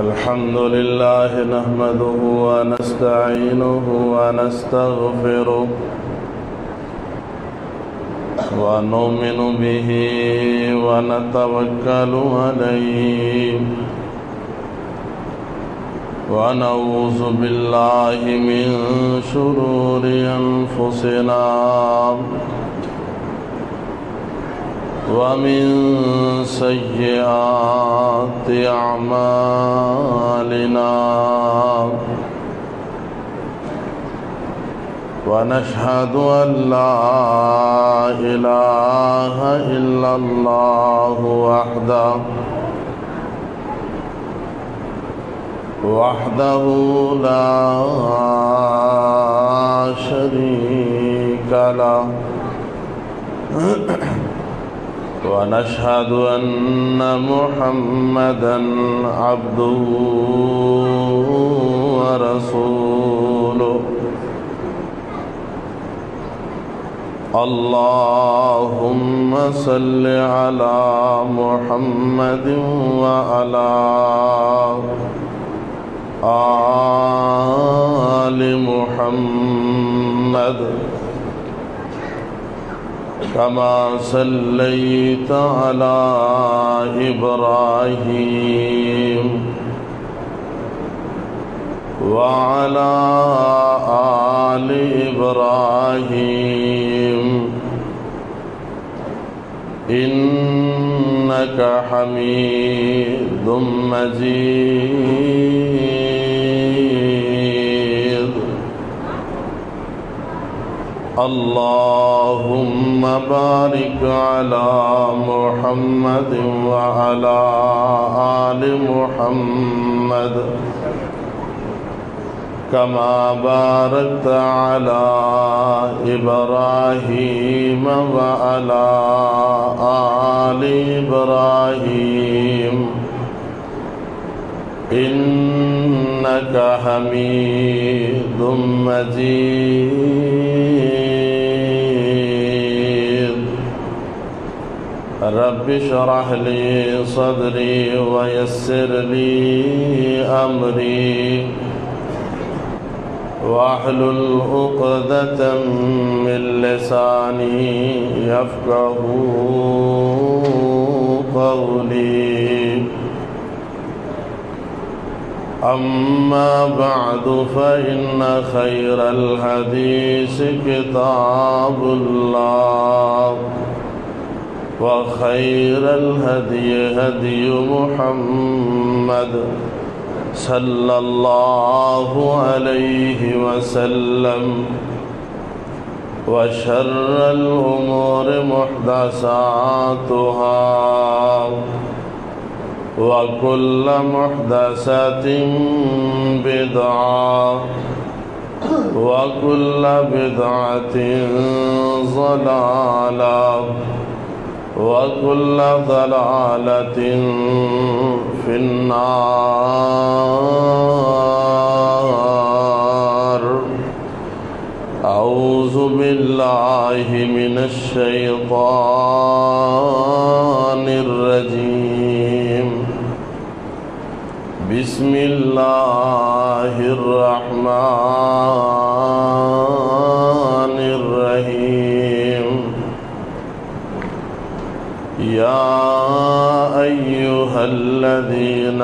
الحمد لله نحمده ونستعينه ونستغفره ونؤمن به ونتوكل عليه ونعوذ بالله من شرور أنفسنا ومن سيئات أعمالنا ونشهد أن لا إله إلا الله وحده لا شريك له ونشهد أن محمدًا عبده ورسوله اللهم صل على محمد وعلى آل محمد كما صليت على إبراهيم وعلى آل إبراهيم إنك حميد مجيد اللهم بارك على محمد وعلى آل محمد كما باركت على إبراهيم وعلى آل إبراهيم إنك حميد مجيد رب اشرح لي صدري ويسر لي أمري واحلل عقدة من لساني يفقهوا قولي أما بعد فإن خير الحديث كتاب الله وخير الهدي هدي محمد صلى الله عليه وسلم وشر الأمور محدثاتها وكل محدثة بدعة وكل بدعة ضلالة وكل ضلالة في النار أعوذ بالله من الشيطان الرجيم بسم الله الرحمن الرحيم يا أيها الذين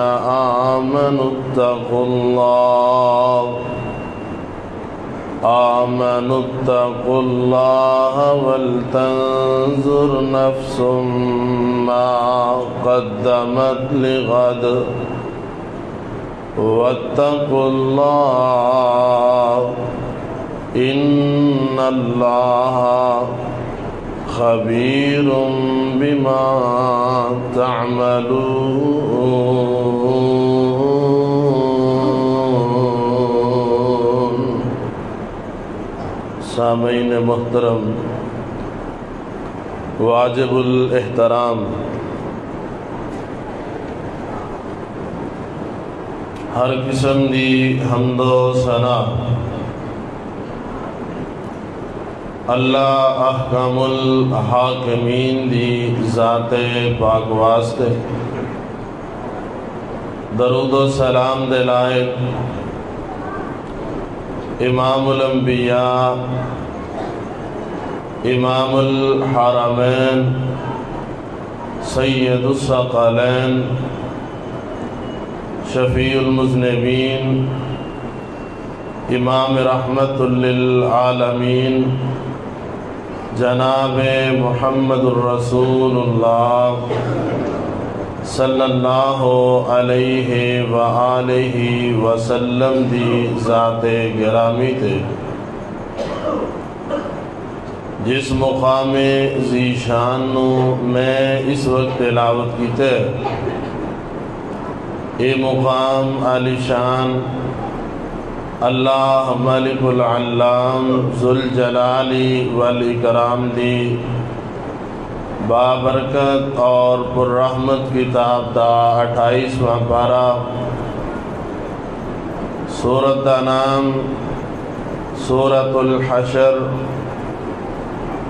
آمنوا اتقوا الله ولتنظر نفس ما قدمت لغد واتقوا الله إن الله خبير بما تعملون سامعین محترم واجب الاحترام، ہر قسم دی حمد و ثنا اللہ احکم الحاکمین دی ذات پاک واسطے درود و سلام دے لائق امام الانبیاء امام الحرمین سید الثقلین شفیع المذنبین امام رحمت للعالمین جناب محمد الرسول اللہ صلی اللہ علیہ وآلہ وسلم دی ذات گرامی تے جس مقام ذیشان نو میں اس وقت تلاوت کیتے اے مقام عالی شان اللہ ملک العلام ذوالجلال والاکرام دی بابرکت اور پررحمت کتاب دا 28واں پارہ سورۃ دا نام سورۃ الحشر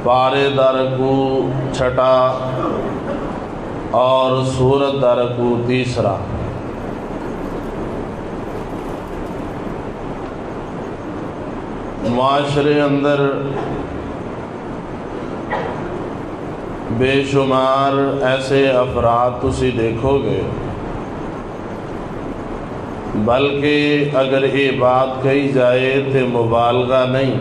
پارے دا رکوع چھٹا اور سورۃ دا رکوع تیسرا۔ معاشرے اندر بے شمار ایسے افراد تسی دیکھو گے، بلکہ اگر یہ بات کہی جائے تو مبالغہ نہیں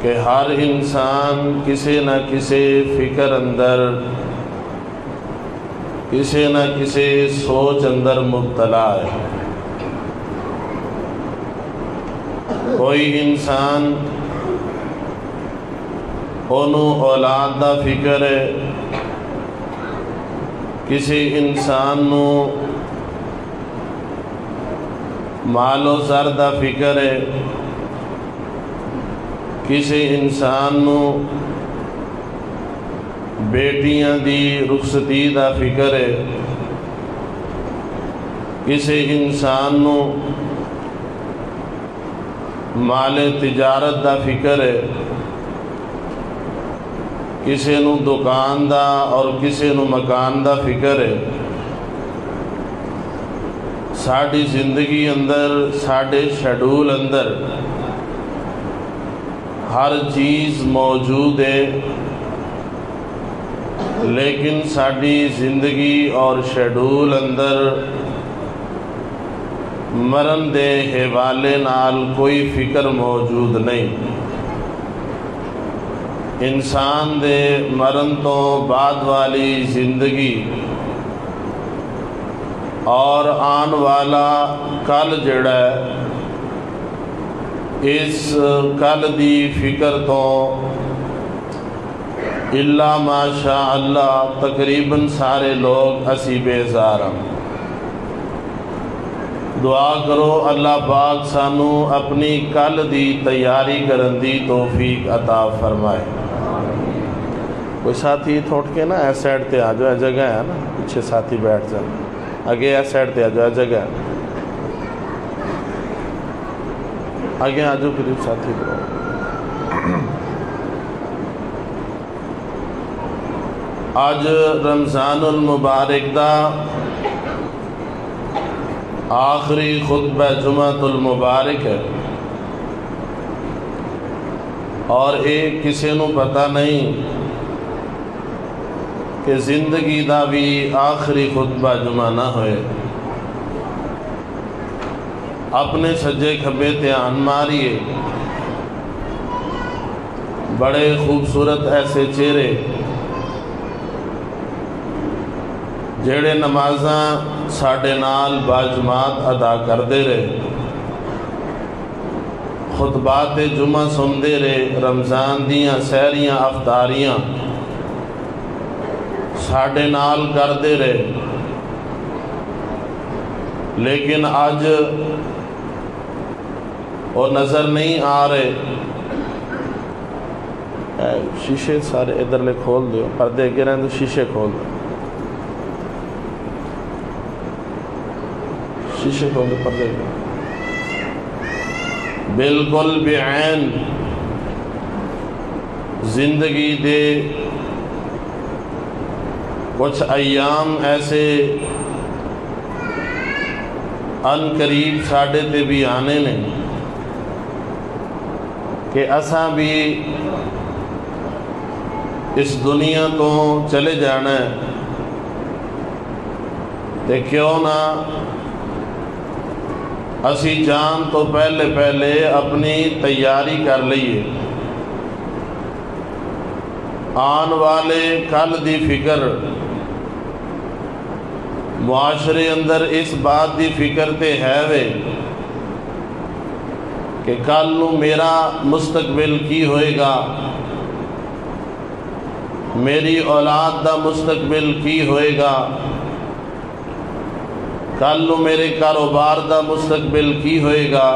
کہ ہر انسان کسی نہ کسی فکر اندر کسی نہ کسی سوچ اندر مبتلا ہے۔ کوئی انسان انہوں اولاد دا فکر ہے، کسی انسان نو مال و زر دا فکر ہے، کسی انسان نو بیٹیاں دی رخصتی دا فکر ہے، کسی انسان نو مال تجارت دا فکر ہے، کسی نو دکان دا اور کسی نو مکان دا فکر ہے۔ ساڑی زندگی اندر ساڑے شیڈول اندر ہر چیز موجود ہے، لیکن ساڑی زندگی اور شیڈول اندر مرن دے حوالے نال کوئی فکر موجود نہیں۔ انسان دے مرن تو بعد والی زندگی اور آن والا کل جڑا ہے، اس کل دی فکر تو اللہ ماشاء اللہ تقریباً سارے لوگ اسی بیزار ہیں۔ دعا کرو اللہ پاک سانو اپنی کل دی تیاری کرن دی توفیق عطا فرمائے۔ کوئی ساتھی تھوٹ کے نا ایس سائڈ تے آ جاؤ، اے جگہ ہے نا، پیچھے ساتھی بیٹھ جائیں، آگے ایس سائڈ تے آ جاؤ، اے جگہ ہے، آگے آ جاؤ قریب ساتھی کو۔ آج رمضان المبارک دا آخری خطبہ جمعۃ المبارک ہے، اور ایک کسی نو پتہ نہیں کہ زندگی دا بھی آخری خطبہ جمعہ نہ ہوئے۔ اپنے سجے کھبے دھیان ماریے، بڑے خوبصورت ایسے چہرے جڑے نمازاں ساڈے نال باجماعت ادا کردے رہے، خطبات جمعہ سندے رہے، رمضان دیاں سحریاں افطاریاں ساڈے نال کردے رہے، لیکن آج وہ نظر نہیں آ رہے۔ شیشے سارے ادھر لے کھول دیو، پردے اگے رہن تو شیشے کھول دو، شیشے کھول دو، پردے اگے بالکل بعین زندگی دے کچھ ایام ایسے ان قریب ساڈے تے بھی آنے نے کہ اساں بھی اس دنیا تو چلے جانا ہے، تے کیوں نہ اسی جان تو پہلے اپنی تیاری کر لئیے۔ آن والے کل دی فکر، معاشرے اندر اس بات دی فکر تے ہے وے کہ کل نو میرا مستقبل کی ہوئے گا، میری اولاد دا مستقبل کی ہوئے گا، کل نو میرے کاروبار دا مستقبل کی ہوئے گا،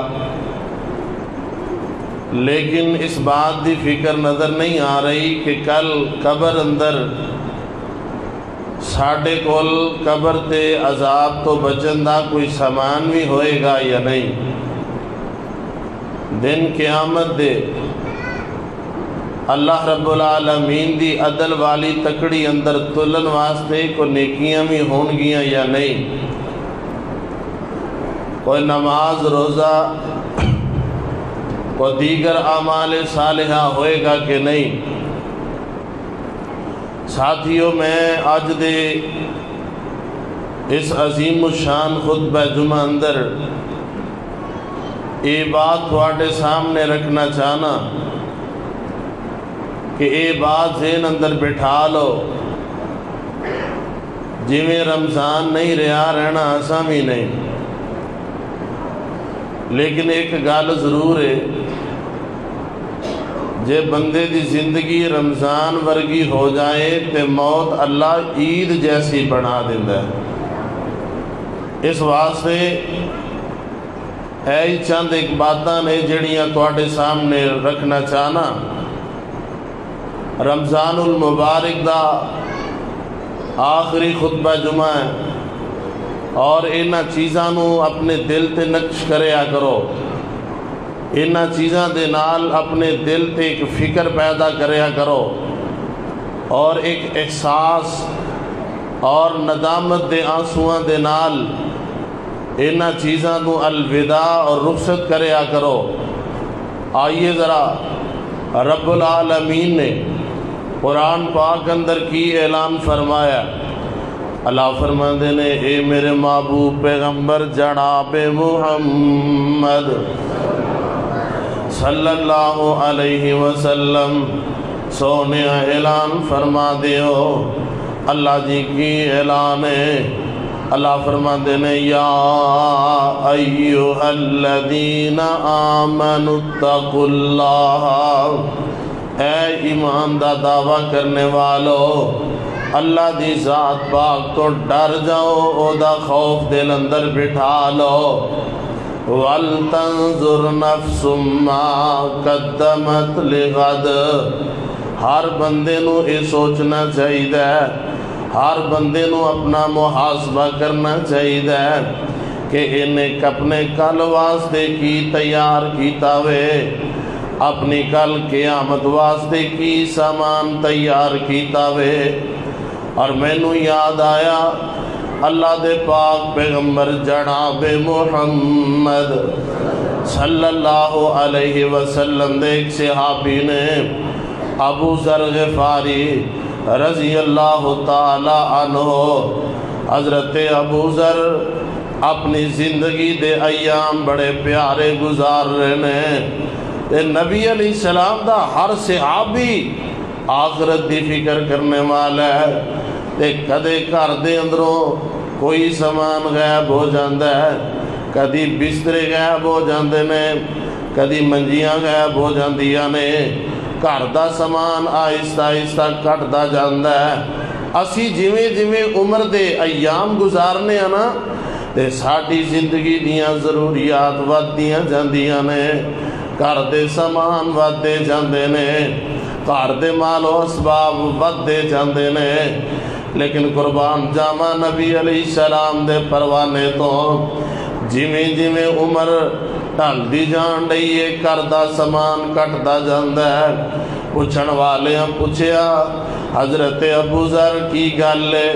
لیکن اس بات دی فکر نظر نہیں آ رہی کہ کل قبر اندر ساڑھے کول قبر تے عذاب تو بچن دا کوئی سامان بھی ہوئے گا یا نہیں۔ دن قیامت دے اللہ رب العالمین دی عدل والی تکڑی اندر تلن واسطے کو نیکیاں بھی ہون گیاں یا نہیں، کوئی نماز روزہ کو دیگر اعمال صالحہ ہوئے گا کہ نہیں۔ ساتھیوں، میں آج دے اس عظیم الشان خطبہ جمعہ اندر یہ بات تھوڑے سامنے رکھنا چاہنا کہ یہ بات ذہن اندر بٹھا لو، جی میں رمضان نہیں رہا رہنا آساں بھی نہیں، لیکن ایک گل ضرور ہے، جے بندے دی زندگی رمضان ورگی ہو جائے تے موت اللہ عید جیسی بنا دیندہ ہے۔ اس واسطے ہے چند ایک باتاں نے جڑیاں تواڈے سامنے رکھنا چاہنا۔ رمضان المبارک دا آخری خطبہ جمعہ ہے اور انہاں چیزاں نو اپنے دل تے نقش کریا کرو، انہاں چیزاں دے نال اپنے دل تے ایک فکر پیدا کریا کرو اور ایک احساس اور ندامت دے آنسواں دے نال انہاں چیزاں نو الوداع اور رخصت کریا کرو۔ آئیے ذرا رب العالمین نے قرآن پاک اندر کی اعلان فرمایا۔ اللہ فرماندے نے، اے میرے محبوب پیغمبر جناب محمد صلی اللہ علیہ وسلم سونے اعلان فرما دیو۔ اللہ جی کی اعلان ہے۔ اللہ فرماندے نے، یا ایھا الذین آمنوا اتقوا اللہ، اے ایمان دا دعویٰ کرنے والو اللہ دی ذات پاک تو ڈر جاؤ، او دا خوف دل اندر بٹھا لو۔ وَلْتَنْظُرْ نَفْسٌ مَا قَدَّمَتْ لِغَدٍ، ہر بندے نو یہ سوچنا چاہیے، ہر بندے نو اپنا محاسبہ کرنا چاہیے کہ انہیں اپنے کل واسطے کی تیار کیتا وے، اپنی کل قیامت واسطے کی سامان تیار کیتا وے۔ اور مینوں یاد آیا اللہ دے پاک پیغمبر جناب محمد صلی اللہ علیہ وسلم دے ایک صحابی نے ابو ذر غفاری رضی اللہ تعالی عنہ، حضرت ابو ذر اپنی زندگی دے ایام بڑے پیارے گزار رہے ہیں۔ نبی علیہ السلام دا ہر صحابی آخرت دی فکر کرنے والا ہے، تے کدے گھر دے اندروں کوئی سامان غائب ہو جاندہ ہے، کدی بسترے غائب ہو جاندے نے، کدی منجیاں غائب ہو جاندیاں نے، گھر دا سامان آہستہ آہستہ کٹدا جاندہ ہے۔ اسی جویں جویں عمر دے ایام گزارنے ہیں نا، تے ساڈی زندگی دیاں ضروریات ودیاں جاندیاں نے، گھر دے سامان ودے جاندے نے، گھر دے مال و اسباب ودے جاندے نے، لیکن قربان جاواں نبی علیہ السلام دے پروانے تو جویں جویں عمر ٹلدی جان رہی ہے گھر دا سامان گھٹدا جاندا ہے۔ پوچھن والیاں پوچھیا حضرت ابو ذر کی گل ہے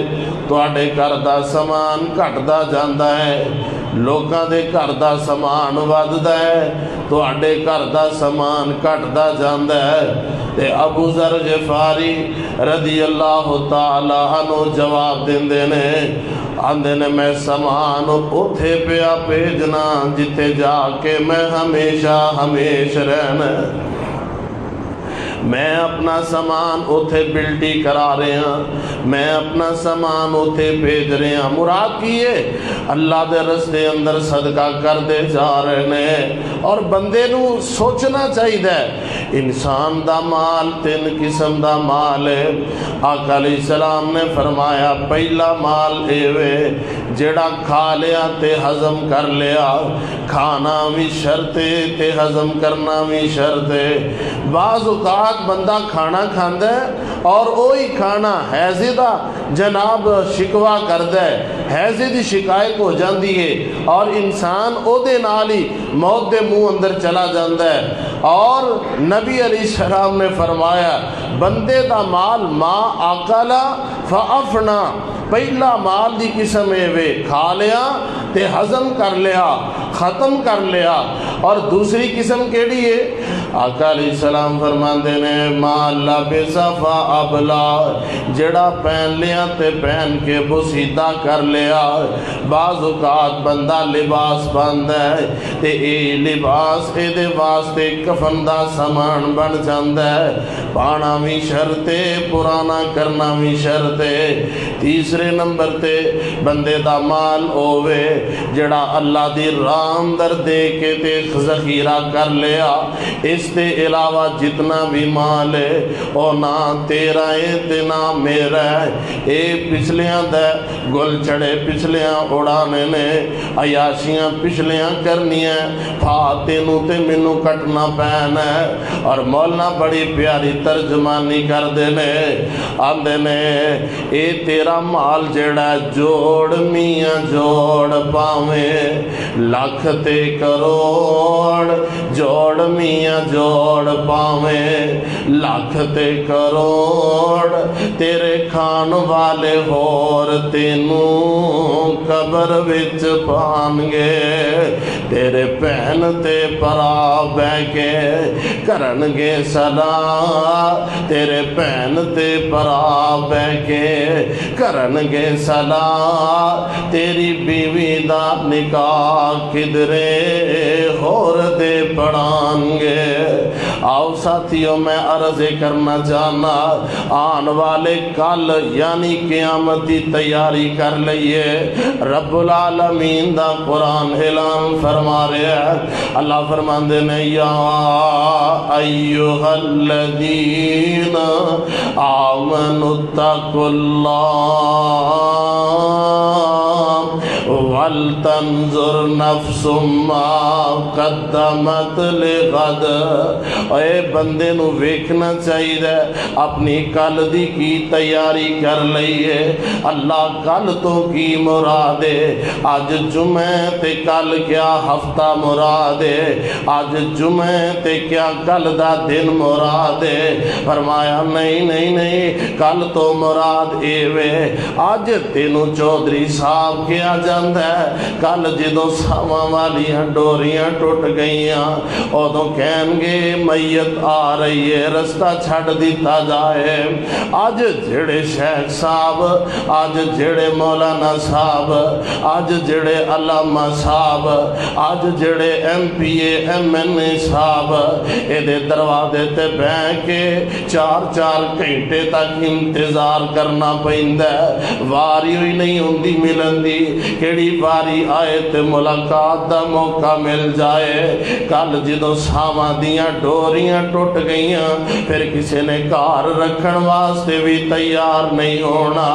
تواڈے گھر دا سامان گھٹدا جاندا ہے، لوکاں دے گھر دا سامان وددا ہے، تواڈے گھر دا سامان گھٹدا جاندا ہے۔ تے ابو ذر غفاری رضی اللہ تعالی عنہ جواب دیندے نے، آندے نے میں سامان اوتھے پیا بھیجنا جتھے جا کے میں ہمیشہ رہنا، میں اپنا سامان اوتھے بلٹی کرا رہے ہیں، میں اپنا سامان اوتھے بھیج رہے ہیں۔ مراد کی ہے اللہ دے رستے اندر صدقہ کر دے جا رہے ہیں۔ اور بندے نو سوچنا چاہیے انسان دا مال تین قسم دا مال ہے۔ آقا علیہ السلام نے فرمایا پہلا مال ایوے جڑا کھا لیا تے ہضم کر لیا، کھانا بھی شرط ہے تے ہضم کرنا بھی شرط ہے۔ بعض اوقات بندہ کھانا کھاندا ہے اور وہی کھانا حیضے دا جناب شکوا کردا ہے، حیضے دی شکایت ہو جاندی ہے اور انسان او دے نال ہی موت دے منہ اندر چلا جاندا ہے۔ اور نبی علیہ السلام نے فرمایا بندے دا مال ما آکلا فافنا، پہلا مال دی قسم ہے وے کھا لیا تے ہضم کر لیا، ختم کر لیا۔ اور دوسری قسم کیڑی ہے؟ آقا علیہ السلام فرماندے نے ما لبس فابلا، جڑا پہن لیا تے پہن کے بوسیدہ کر لیا۔ بعض اوقات بندہ لباس پاندا ہے تے اے لباس اے دے واسطے کفن دا سامان بن جاندا ہے، پانا بھی شرط ہے پرانا کرنا بھی شرط ہے۔ تیسرے نمبر تے بندے دا مال ہووے جڑا اللہ دی راہ اندر دے کے تے ذخیرہ کر لیا، اس تے علاوہ جتنا بھی مال ہے او نہ تیرا ہے تے نہ میرا ہے، اے پچھلیاں دے گل چڑے پچھلیاں اڑانے نے، عیاشیاں پچھلیاں کرنیاں، پھاتے نو تے مینوں کٹنا پینا ہے۔ اور مولانا بڑی پیاری ترجمانی کر دینے آندے نے اے تیرا مال جڑا جوڑ میاں جوڑ پاویں، لاکھ تے کروڑ جوڑ میاں جوڑ پاویں، لاکھ تے کروڑ تیرے کھان والے ہور تینوں قبر وچ پان گے، تیرے بہن تے پرا بہ کے کرن گے صلاح، تیرے بہن تے پرا بہ کے کرن گے صلاح، تیری بیوی دا نکاح کدرے ہور دے پڑھان گے۔ آؤ ساتھیوں میں عرض کرنا چاہنا آن والے کل یعنی قیامت کی تیاری کر لئیے۔ رب العالمین دا قرآن اعلان فرما رہے ہیں، اللہ فرماندے نے یا ایھا الذین آمنوا اتقوا اللہ وَلْتَنْظُرْ نَفْسٌ مَا قَدَّمَتْ لِغَدٍ، اے بندے نو ویکھنا چاہیے اپنی کل دی کی تیاری کر لئیے۔ اللہ کل تو کی مراد ہے، آج جمعہ تے کل کیا ہفتہ مراد ہے، آج جمعہ تے کیا کل دا دن مراد ہے؟ فرمایا نہیں نہیں نہیں، کل تو مراد ایوے آج تینوں چودھری صاحب کیا جاندہ ہے، کل جدوں ساواں والیاں ڈوریاں ٹوٹ گئیاں ادوں کہن گے میت آ رہی ہے رستہ چھڑ دیتا جائے۔ آج جڑے شیخ صاحب، آج جڑے مولانا صاحب، آج جڑے علامہ صاحب، آج جڑے M P A M N A صاحب اے دے دروازے تے بیٹھ کے 4-4 گھنٹے تک انتظار کرنا پیندا ہے، واری ہوئی نہیں ہوندی ملن دی، کیڑی واری آئے تے ملاقات دا موقع مل جائے۔ کل جدوں ساواں دیاں ڈوریاں ٹوٹ گئیاں پھر کسی نے کار رکھن واسطے بھی تیار نہیں ہونا،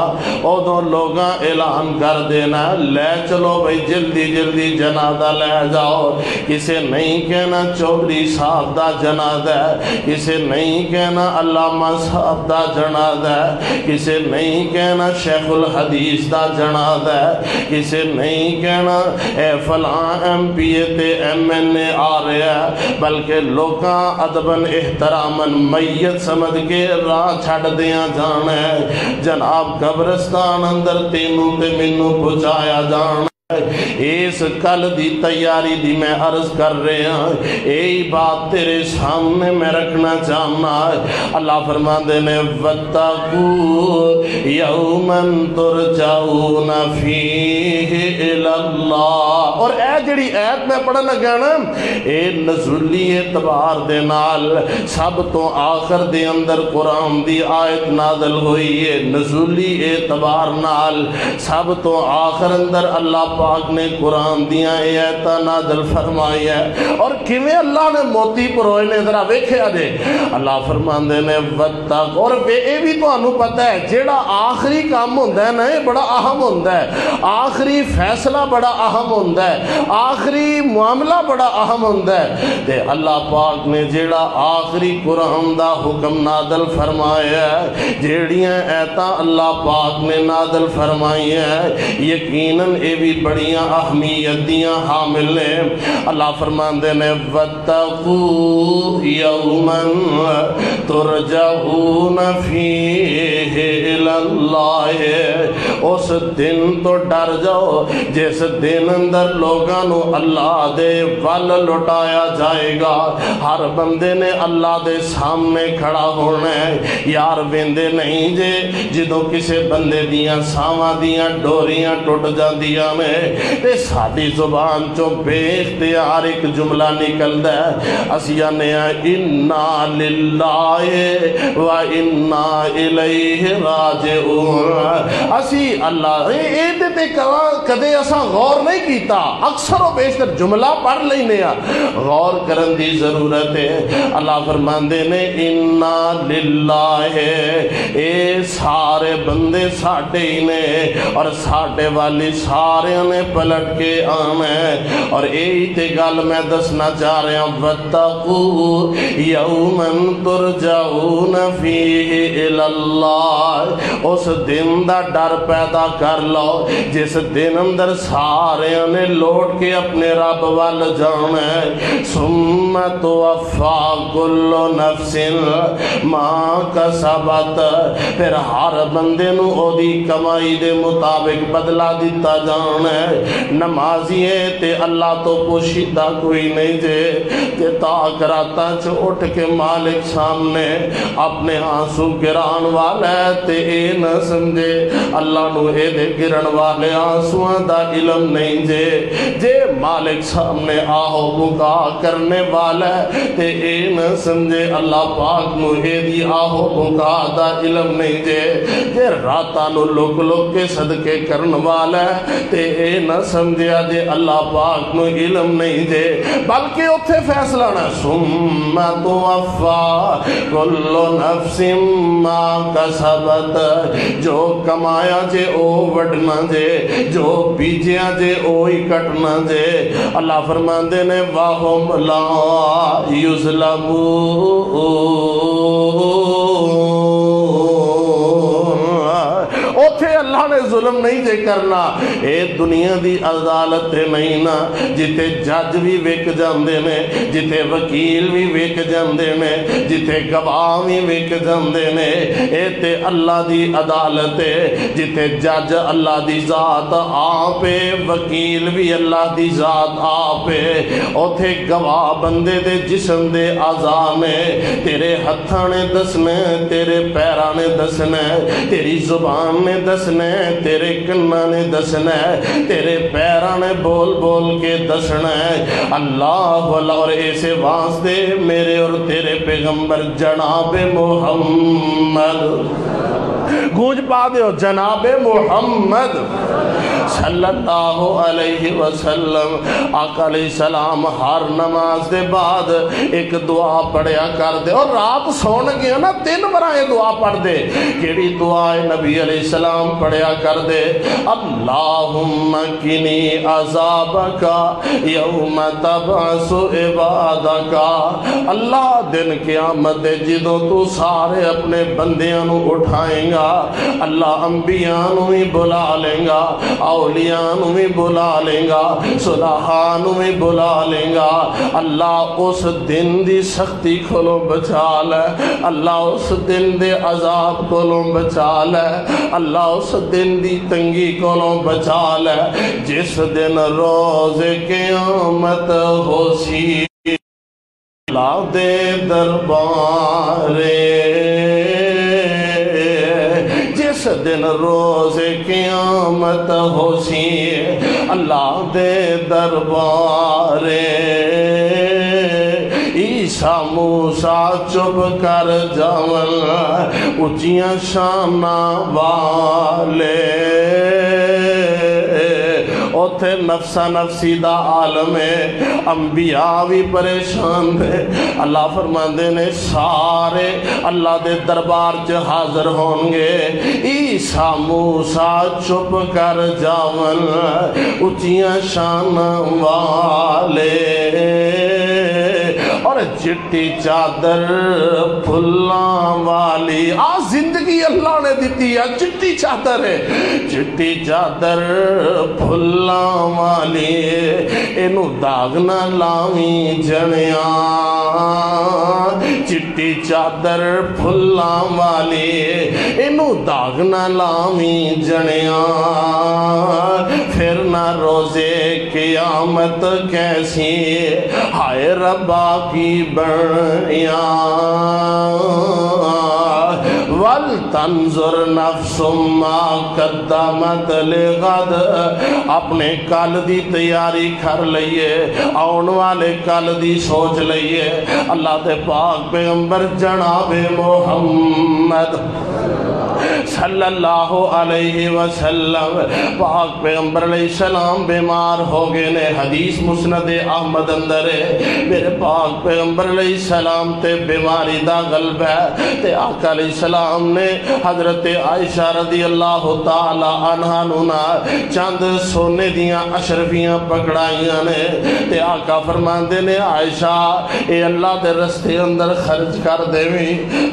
ادوں لوگاں اعلان کر دینا لے چلو بھئی جلدی جلدی جنازہ لے جاؤ۔ کسے نہیں کہنا چودھری صاحب دا جنازہ ہے، کسے نہیں کہنا علامہ صاحب دا جنازہ ہے، کسے نہیں کہنا شیخ الحدیث دا جنازہ ہے، کسے نہیں نہیں کہنا اے فلاں ایم پی اے تے ایم این اے آ رہا ہے، بلکہ لوکاں ادبن احترامن میت سمجھ کے راہ چھڑ دیاں جانا ہے، جناب قبرستان اندر تینوں تے مینوں پہنچایا جانا۔ اس کل دی تیاری دی میں عرض کر رہے ہیں، یہی بات تیرے سامنے میں رکھنا چاہنا ہے۔ اللہ فرماندے نے وَاتَّقُوا يَوْمًا تُرْجَعُونَ فِيهِ إِلَى اللَّهِ، اور اے جڑی آیت میں پڑھن لگا نا، اے نزولی اعتبار دے نال سب تو آخر دے اندر قرآن دی آیت نازل ہوئی ہے، نزولی اعتبار نال سب تو آخر اندر اللہ پاک نے قرآن دیاں آیتاں نازل فرمائی ہے۔ اور کیویں اللہ نے موتی پروئے نے ذرا ویکھیا جے، اللہ فرماندے نے وَاتَّقُوا، اور اے بھی تانوں پتہ ہے جیڑا آخری کام ہوندا ہے نا، یہ بڑا اہم ہوندا ہے، آخری فیصلہ بڑا اہم ہوندا ہے، آخری معاملہ بڑا اہم ہوندا ہے، تے اللہ پاک نے جیڑا آخری قرآن دا حکم نازل فرمایا ہے، جیڑیاں آیتاں اللہ پاک نے نازل فرمائی ہیں، یقیناً اے بھی بڑیاں اہمیت دیاں حامل ہیں۔ اللہ فرماندے نے وَاتَّقُوا يَوْمًا تُرْجَعُونَ فِيهِ إِلَى اللَّهِ، اس دن تو ڈر جاؤ جس دن اندر لوگاں نو اللہ دے ول لٹایا جائے گا۔ ہر بندے نے اللہ دے سامنے کھڑا ہونا ہے، یار ویندے نہیں جے جدوں کسے بندے دیاں ساواں دیاں ڈوریاں ٹوٹ جاندیاں نے تے ساڈی زبان چوں بے اختیار ایک جملہ نکلدا ہے، اسی آنے انا للہ و انا الیہ راجعون۔ اسی اللہ تے کدے اساں غور نہیں کیتا، اکثر و بیشتر جملہ پڑھ لینے غور کرن دی ضرورت ہے۔ اللہ فرماندے نے انا للہ، اے سارے بندے ساڈے ہی نے اور ساڈے والی سارے نے پلٹ کے آنا ہے، اور یہی تے گل میں دسنا چاہ رہا ہوں، وَاتَّقُوا يَوْمًا تُرْجَعُونَ فِيهِ إِلَى اللَّهِ، اس دن دا ڈر پیدا کر لو جس دن اندر سارے نے لوٹ کے اپنے رب وال جانا ہے۔ ثُمَّ تُوَفَّى كُلُّ نَفْسٍ مَا كَسَبَتْ، پھر ہر بندے نو او دی کمائی دے مطابق بدلہ دیتا جانا ہے۔ نمازی ہے تے اللہ تو پوشیدہ کوئی نہیں جے کہ تاک راتاں چ اٹھ کے مالک سامنے اپنے آنسو گران والا ہے تے اے نہ سمجھے اللہ نو اے دے گرن والے آنسوਆਂ دا علم نہیں جے مالک سامنے آہو بکا کرنے والا ہے تے اے نہ سمجھے اللہ پاک نو اے دی آہو بکا دا علم نہیں جے راتاں نو لوک لوک کے صدقے کرن والا ہے تے اے نہ سمجھیا جے اللہ پاک نو علم نہیں جے، بلکہ اتھے فیصلہ نہ ثم توفی کل نفس ما کسبت، جو کمایا جے او وڈنا جے، جو بیجیا جے او ہی کٹنا جے۔ اللہ فرماندے نے وَهُمْ لَا يُظْلَمُونَ، اوتھے اللہ نے ظلم نہیں جے کرنا۔ اے دنیا دی عدالت نہیں نا جتے جج بھی وک جاندے نے، جتے وکیل بھی وک جاندے نے، جتے گواہ بھی وک جاندے نے، اے تے اللہ دی عدالت ہے جتے جج اللہ دی ذات آپ ہے، وکیل بھی اللہ دی ذات آپ ہے، اوتھے گواہ بندے دے جسم دے اعضاء نے، تیرے ہتھاں نے دسنے، تیرے پیراں نے دسنے، تیری زبان نے دسنے، تیرے کناں نے دسنا ہے، تیرے پیراں نے بول بول کے دسنا ہے۔ اللہ اور ایسے واسطے میرے اور تیرے پیغمبر جناب محمد، گونج پا دے ہو جناب محمد صلی اللہ علیہ وسلم، آقا علیہ السلام ہر نماز دے بعد ایک دعا پڑھیا کر دے، اور رات سون گیا نا 3 بار یہ دعا پڑھ دے۔ کیڑی دعا ہے نبی علیہ السلام پڑھیا کر دے، اللہم کنی عذابکا یوم تبعث عبادکا، اللہ دن قیامت دے جدوں تو سارے اپنے بندیاں نو اٹھائیں گا گا، اللہ انبیاء نو بھی بلا لیں گا، اولیاء نو بھی بلا لیں گا، صلحاء نو بھی بلا لیں گا۔ اللہ اس دن دی سختی کھولو بچا لے، اللہ اس دن دے عذاب کھولو بچا لے، اللہ اس دن دی تنگی کھولو بچا لے، جس دن روز قیامت ہو سی اللہ دے دربارے، جس دن روز قیامت ہو سی اللہ دے دربارے، عیسیٰ موسیٰ چپ کر جاون اچیاں شاناں والے، اوتھے نفسا نفسی دا عالم ہے، انبیاء بھی پریشان دے، اللہ فرماندے نے سارے اللہ دے دربار چ حاضر ہون گے، عیسیٰ موسیٰ چپ کر جاون اچیاں شان والے، اور چٹی چادر پھلاں والی، زندگی اللہ نے دیتی ہے چٹی چادر ہے، چٹی چادر پھلاں والی، اینو داغ نہ لاویں جنیاں، چٹی چادر پھلاں والی، اینو داغ نہ لاویں جنیاں، پھر نہ روزے قیامت کیسی ہائے ربا کی بڑیاں، وَلْتَنْظُرْ نَفْسٌ مَا قَدَّمَتْ لِغَدْ، اپنے کل دی تیاری کر لئیے، آن والے کل دی سوچ لئیے۔ اللہ دے پاک پیغمبر جناب محمد صلی اللہ علیہ وسلم، پاک پیغمبر علیہ السلام بیمار ہو گئے نے، حدیث مسند احمد اندر ہے، میرے پاک پیغمبر علیہ السلام تے بیماری دا غلبہ ہے، تے آقا علیہ السلام نے حضرت عائشہ رضی اللہ تعالی عنہ نونا چند سونے دیاں اشرفیاں پکڑائیاں نے، تے آقا فرماندے نے عائشہ اے اللہ دے رستے اندر خرچ کر دے میں،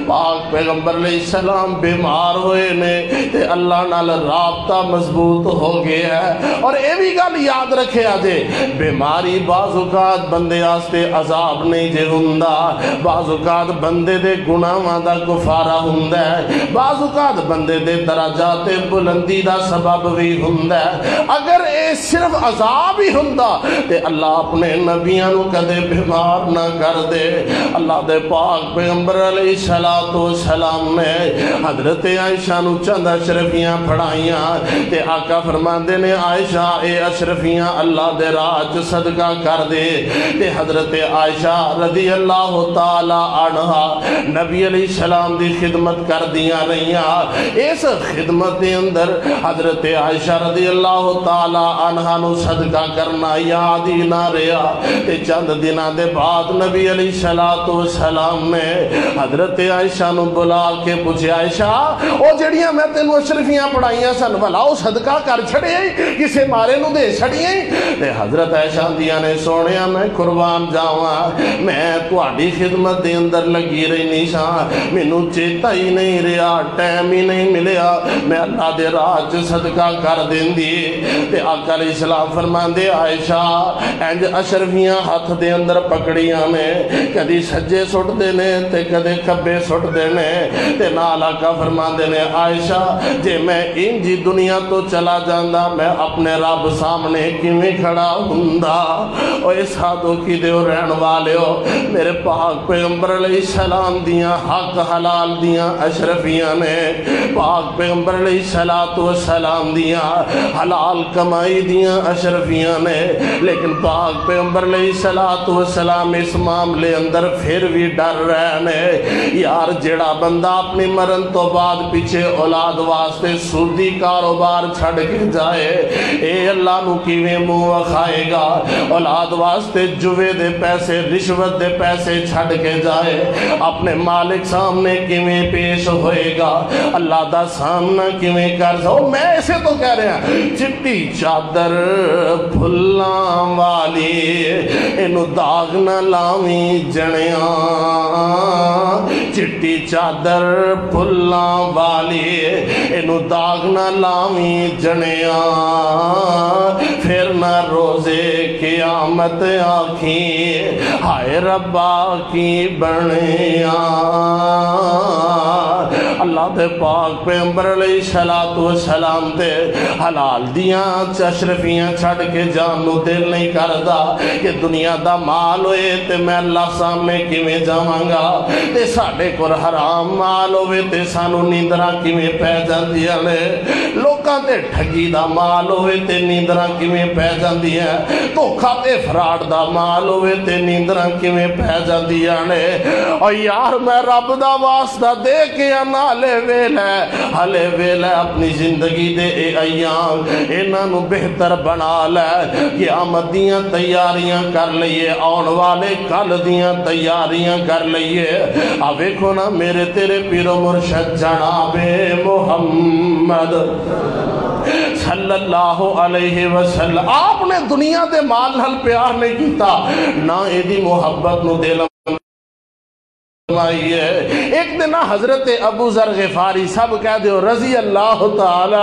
پاک پیغمبر علیہ السلام بیمار ہوئے نے، تے اللہ نال رابطہ مضبوط ہو گیا ہے، اور اے بھی گل یاد رکھے آجے، بیماری بعض اوقات بندے آستے عذاب نہیں جے ہندہ، بعض اوقات بندے دے گناہاں دا کفارہ ہندہ ہے، بعض اوقات بندے دے درجات بلندی دا سبب بھی ہندہ ہے، اگر اے صرف عذاب ہی ہندہ تے اللہ اپنے نبیاں نو کدے بیمار نہ کر دے۔ اللہ دے پاک پیغمبر علیہ السلام نے حضرت عائشہ نو چند اشرفیاں پڑھائیاں، تے آقا فرماندے نے عائشہ اے اشرفیاں اللہ دے راج صدقہ کر دے، تے حضرت عائشہ رضی اللہ تعالی عنہ نبی علیہ السلام دی خدمت کر دیاں رہیاں، اس خدمت دے اندر حضرت عائشہ رضی اللہ تعالی عنہ نو صدقہ کرنا یاد ہی نہ رہا، تے چند دنہ دے بعد نبی علیہ السلام نے حضرت عائشہ نو بلا کے پوچھے عائشہ او جڑیاں میں تینوں اشرفیاں پڑھائیاں سن بھلا او صدقہ کر چھڑے کسے مارے نو دے چھڑیے؟ تے حضرت عائشہ دیاں نے سونیا میں قربان جاواں، میں تہاڈی خدمت دے اندر لگی رہنی سا، مینوں چیتا ہی نہیں رہا، ٹائم ہی نہیں ملیا، میں اللہ دے راہ چ صدقہ کر دیندی۔ تے آقا علیہ السلام فرماندے عائشہ انج اشرفیاں ہاتھ دے اندر پکڑیاں نے، کدی سجے سٹ دے نے تے کدے کھبے سٹ دے نے، تے نال آقا فرماندے نے عائشہ جے میں انجی دنیا تو چلا جاندا میں اپنے رب سامنے کیویں کھڑا ہوندا؟ او اس ہاتھوں کی دیو رہن والے ہو، میرے پاک پیغمبر علیہ السلام دیاں حق حلال دیاں اشرفیاں نے، پاک پیغمبر علیہ السلام دیاں حلال کمائی دیاں اشرفیاں نے، لیکن پاک پیغمبر علیہ السلام اس معاملے اندر پھر بھی ڈر رہے نے، یار جڑا بندہ اپنی مرن تو بعد پیچھے اولاد واسطے سودی کاروبار چھڑ کے جائے، اے اللہ نو کیویں منہ وکھائے گا؟ اولاد واسطے جوے دے پیسے رشوت دے پیسے چھڑ کے جائے، اپنے مالک سامنے کیویں پیش ہوئے گا؟ اللہ دا سامنا کیویں کر سو؟ میں ایسے تو کہہ رہا ہوں چٹی چادر پھلاں والی، اینو داغ نہ لاویں جنیاں، چٹی چادر پھلاں بالی اینو داغ نہ لاویں جنیا پھر نہ روزے قیامت آکھیں ہائے ربا کی بنیا اللہ دے پاک پیغمبر علیہ السلام تے حلال دیاں اشرفیاں چھڑ کے جانو دل نہیں کردا کہ دنیا دا مال ہوئے تے میں اللہ سامنے کیویں جاواں گا تے ساڈے کول حرام مال ہوئے تے سانو نیندراں کیویں پے جاندیاں نے لوکاں تے ٹھگی دا مال ہوئے تے نیندراں کیویں پے جاندیاں دھوکھا تے فراڈ دا مال ہوئے تے نیندراں کیویں پے جاندیاں نے اور یار میں رب دا واسطہ دے کے ہلے ویلے اپنی زندگی دے اے ایام انہاں نو بہتر بنا لے قیامت دیاں تیاریاں کر لئیے آن والے کل دیاں تیاریاں کر لئیے اب ویکھو نا میرے تیرے پیر و مرشد جناب محمد صلی اللہ علیہ وسلم آپ نے دنیا دے مال نال پیار نہیں کیتا نہ ایدی محبت نو دل ایک دن حضرت ابو ذر غفاری سب کہہ دیو رضی اللہ تعالی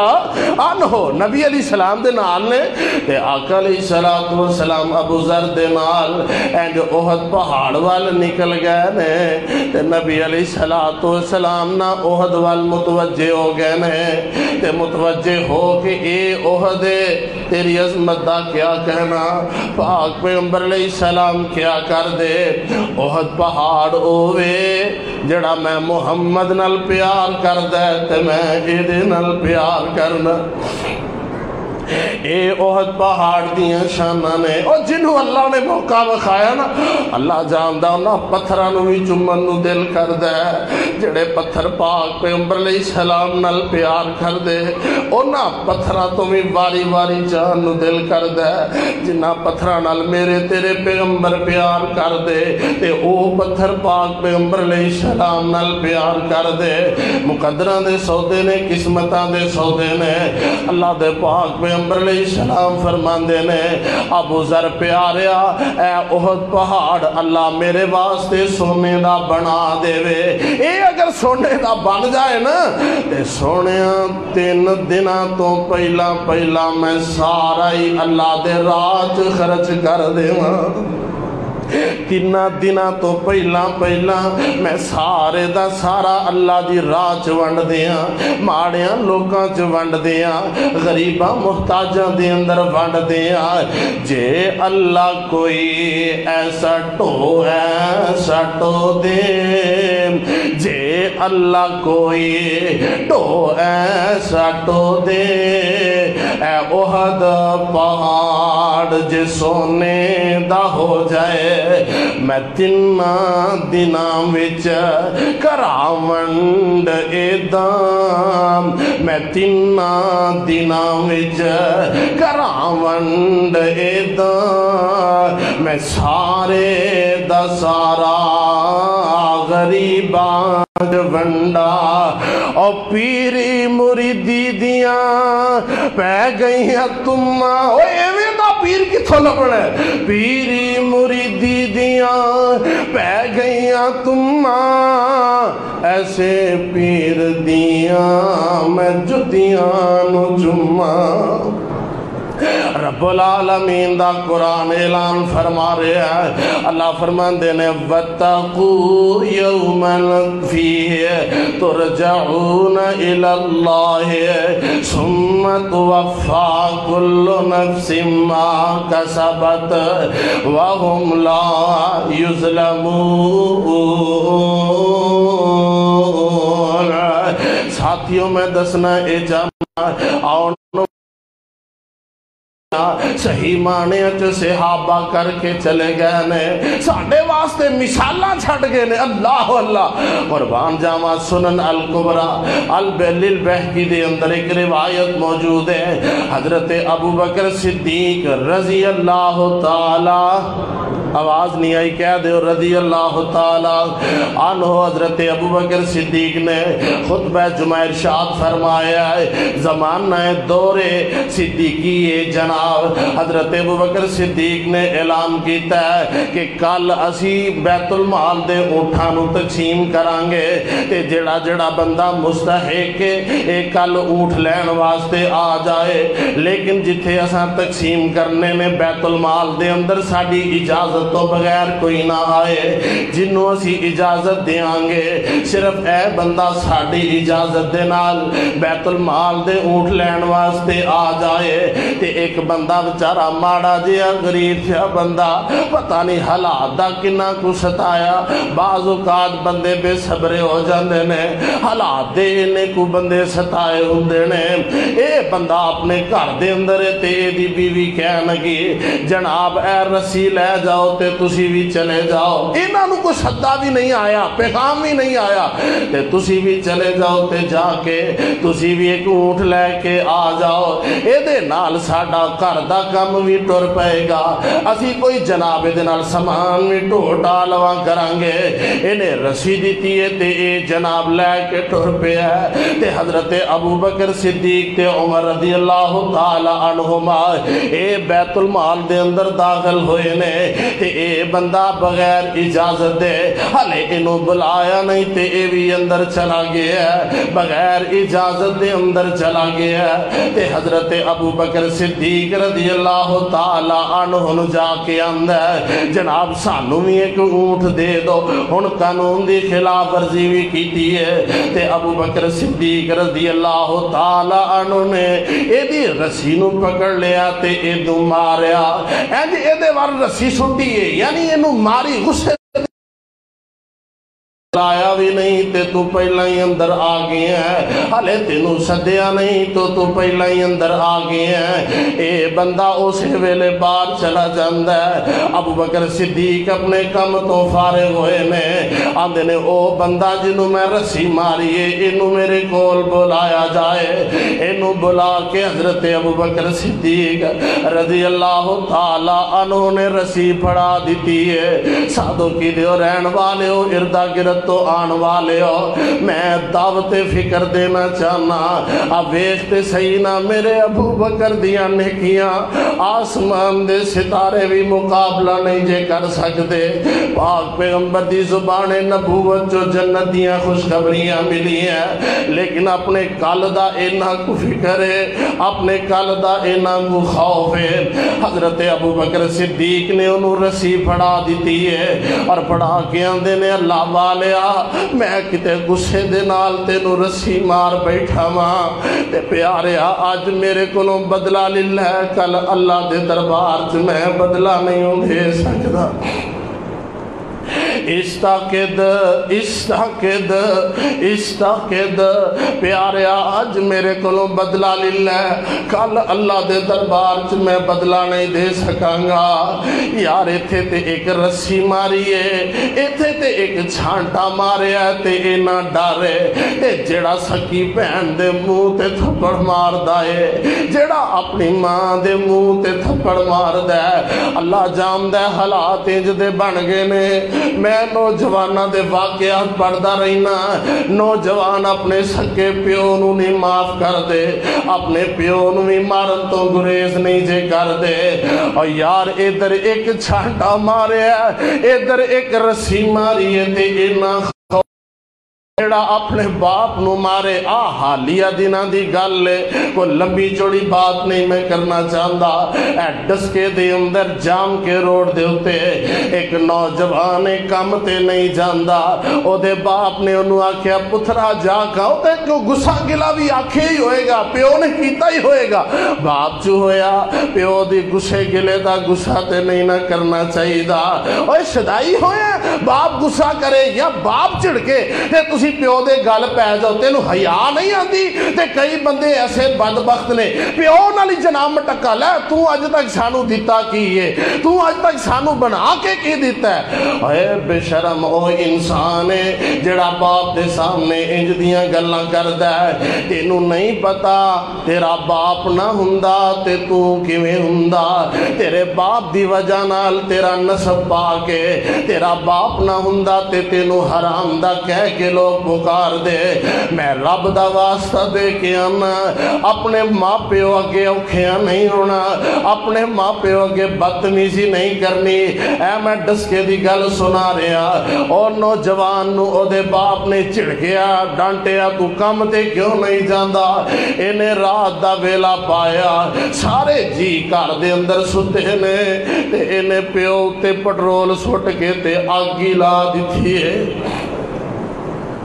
عنہ نبی علیہ السلام دے نال نے تے آقا علیہ السلام ابو ذر دے نال اینڈ احد پہاڑ وال نکل گئے نے تے نبی علیہ السلام نا احد وال متوجہ ہو گئے نے تے متوجہ ہو کہ اے احد تیری عظمت دا کیا کہنا پاک پیغمبر علیہ السلام کیا کر دے احد پہاڑ اوے جڑا میں محمد نال پیار کر دے تے میں ایدے نال پیار کرنا اے احد پہاڑ دیاں شانہ نے اور جنہوں اللہ نے موقع بخایا نا اللہ جاندہ انہاں پتھرانو بھی چمن نو دل کر دے جڑے پتھر پاک پیغمبر علیہ السلام نال پیار کر دے انہاں پتھران تو بھی باری باری جان نو دل کر دے جنہاں پتھران نال میرے تیرے پیغمبر پیار کر دے تے او پتھر پاک پیغمبر علیہ السلام نال پیار کر دے مقدران دے سودے نے قسمتان دے سودے نے اللہ دے پاک پیغمبر علیہ السلام فرماندے نے ابو ذر پیاریا اے احد پہاڑ اللہ میرے واسطے سونے دا بنا دے وے اے اگر سونے دا بن جائے نا تے سونیاں 3 دناں تو پہلا میں سارا ہی اللہ دے راج خرچ کر دے ماں 3 دناں تو پہلا میں سارے دا سارا اللہ دی راہ چ ونڈ دیاں ماڑیاں لوکاں چ ونڈ دیاں غریباں محتاجاں دے اندر ونڈ دیاں جے اللہ کوئی ایسا ٹو دے جے اللہ کوئی ایسا ٹو دے اے احد پہاڑ جے سونے دا ہو جائے میں 3 دناں وچ کراونڈ ایدام میں 3 دناں وچ کراونڈ ایدام میں سارے دا سارا غریبان ونڈا اور پیری مریدی دیاں پہ گئی ہیں تم ایویں دا پیر کی تھولا پڑے پیری مریدی دیاں پہ گئی ہیں تم ایسے پیر دیاں میں جدیاں نو جمعہ رب العالمین دا قرآن اعلان فرما رہے ہیں اللہ فرمان دینے وَاتَّقُوا يَوْمًا فِيهِ تُرْجَعُونَ إِلَى اللَّهِ ثُمَّ تُوَفَّى كُلُّ نَفْسٍ مَا كَسَبَتْ وَهُمْ لَا يُظْلَمُونَ ساتھیوں میں دسنا اجامہ آؤں صحیح معنی اچھ صحابہ کر کے چلے گئے نے ساڑھے واسطے مثالاں چھٹ گئے نے اللہ اللہ قربان جامع سنن الکبرى البہقی دے اندر ایک روایت موجود ہے حضرت ابو بکر صدیق رضی اللہ تعالی آواز نہیں آئی، کہہ دو رضی اللہ تعالی عنہ۔ حضرت ابوبکر صدیق نے خطبہ جمعہ ارشاد فرمایا ہے، زمانہ دور صدیقی جناب حضرت ابوبکر صدیق نے اعلان کیتا ہے کہ کل اسی بیت المال دے اونٹاں نو تقسیم کران گے تے جڑا جڑا بندہ مستحق ہے کل اونٹ لین واسطے آ جائے، لیکن جتھے اساں تقسیم کرنے میں بیت المال دے اندر ساڈی اجازت تو بغیر کوئی نہ آئے، جنوں اسی اجازت دیاں گے صرف اے بندہ ساڈی اجازت دے نال بیت المال دے اونٹ لین واسطے آ جائے تے ایک بندہ بچارا ماڑا جیا غریب تھا بندہ پتہ نہیں حالات دا کنا کو ستایا، بعض اوقات بندے بے صبرے ہو جاندے نے، حالات دے انے کو بندے ستائے ہوندے نے، اے بندہ اپنے گھر دے اندر تے دی بیوی کہن لگی جناب اے رسی لے جاؤ تے تسی بھی چلے جاؤ، انہاں نو کوئی سدا بھی نہیں آیا، پیغام بھی نہیں آیا تے تسی بھی چلے جاؤ تے جا کے تسی بھی ایک اونٹ لے کے آ جاؤ، اے دے نال ساڈا گھر دا کم بھی ٹر پائے گا، اسی کوئی جناب دے نال سامان بھی ڈھو ڈالواں کران گے۔ انہیں رسی دیتی ہے تے اے جناب لے کے ٹر پیا ہے تے حضرت ابوبکر صدیق تے عمر رضی اللہ تعالی عنہما اے بیت المال دے اندر داخل ہوئے نے تے اے بندہ بغیر اجازت دے ہلے انہوں بلایا نہیں تے اے بھی اندر چلا گیا ہے، بغیر اجازت دے اندر چلا گیا ہے تے حضرت ابوبکر صدیق رضی اللہ تعالی عنہ جا کے اندر جناب سانو بھی ایک اونٹ دے دو، ہن قانون دی خلاف ورزی بھی کیتی ہے تے ابوبکر صدیق رضی اللہ تعالی عنہ نے اے دی رسی نو پکڑ لیا تے اے دو ماریا، اینج اے دے وار رسی سٹی ہے، یعنی اینو ماری غصے لایا بھی نہیں تے تو پہلا ہی اندر آ گئے ہیں، ہلے تینوں سدیا نہیں تو پہلا ہی اندر آ گئے ہیں، اے بندہ اسے ویلے باہر چلا جاندہ ہے۔ ابوبکر صدیق اپنے کم تو فارغ ہوئے نے آندے نے او بندہ جنہوں میں رسی ماری ہے انہوں میرے کول بلایا جائے، انہوں بلا کے حضرت ابوبکر صدیق رضی اللہ تعالی عنہ نے رسی پھڑا دیتی ہے۔ سادوں کی دیو رہن والے ہو اردہ گرد تو آن والے ہو، میں دعوت فکر دینا چاہنا، اب ویختے صحیح نہ میرے ابوبکر دیاں نیکیاں آسمان دے ستارے بھی مقابلہ نہیں جے کر سکتے، پاک پیغمبر دی زبان نبوت جو جنت دیاں خوشخبریاں ملی ہیں، لیکن اپنے کل دا اینا کو فکر ہے، اپنے کل دا اینا کو خوف ہے۔ حضرت ابوبکر صدیق نے انہوں رسی پھڑا دیتی ہے اور پھڑا کے اندے نے اللہ والے میں کتے غصے دے نال تینوں رسی مار بیٹھا ماں تے پیاریا آج میرے کلوں بدلہ للہ کل اللہ دے دربار چ میں بدلہ نہیں ہوں دے سکتا، استاقد پیاریا آج میرے کلوں بدلہ للہ کل اللہ دے دربار چ میں بدلہ نہیں دے سکاں گا۔ یار ایتھے تے ایک رسی ماری ہے، ایتھے تے ایک چھانٹا ماریا تے اینا ڈارے تے جیڑا سکی بہن دے منہ تے تھپڑ مار دائے، جیڑا اپنی ماں دے منہ تے تھپڑ مار دائے، اللہ جام دے حالات انج دے بن گئے نے۔ میں نوجوانہ دے واقعات پڑھدا رہنا، نوجوان اپنے سکے پیو نو نہیں معاف کر دے، اپنے پیو نو بھی مارن تو گریز نہیں جے کر دے، اور یار ادھر ایک چھانٹا مارے ہے ادھر ایک رسی ماری ہے تے اینا جیڑا اپنے باپ نو مارے آ حالیہ دینہ دی گل لے کوئی لمبی چوڑی بات نہیں میں کرنا چاہتا، ایڈس کے دے اندر جام کے روڈ دے ہوتے ایک نوجوان کم تے نہیں جاندہ، او دے باپ نے انہوں آکھیا پتھرا جا کھاؤ تے کیوں گسا گلا بھی آکھے ہی ہوئے گا، پیو نے کیتا ہی ہوئے گا، باپ چو ہویا پیو دی گسے گلے دا گسا تے نہیں نہ کرنا چاہیے دا، اوہ شدائی ہوئے باپ گسا کرے یا باپ چڑھ کے تے تسی تسی پیو دے گل پی جاؤ تینوں حیا نہیں آتی تے کئی بندے ایسے بدبخت نے پیو نال جناب مٹکا لے تو اج تک سانو دیتا کی ہے تو اج تک سانو بنا کے کی دیتا ہے اے بے شرم او انسان ہے جڑا باپ دے سامنے انج دیاں گلاں کردا ہے تینوں نہیں پتا تیرا باپ نہ ہوندا تے تو کیویں ہوندا تیرے باپ دی وجہ نال تیرا نسب پا کے تیرا باپ نہ ہوندا تے تینوں حرام دا کہہ کے لوگ پکار دے میں رب دا واسطہ دے کے آنا اپنے ماں پیو اگے اوکھیاں نہیں ہونا اپنے ماں پیو اگے بدتمیزی نہیں کرنی اے میں ڈسکے دی گل سنا رہا اور نوجوان نو او دے باپ نے چڑکیا ڈانٹیا تو کم تے کیوں نہیں جاندا انہیں رات دا ویلا پایا سارے جی گھر دے اندر ستے نے تے انہیں پیو تے پٹرول سٹ کے تے آگی لا دیتی ہے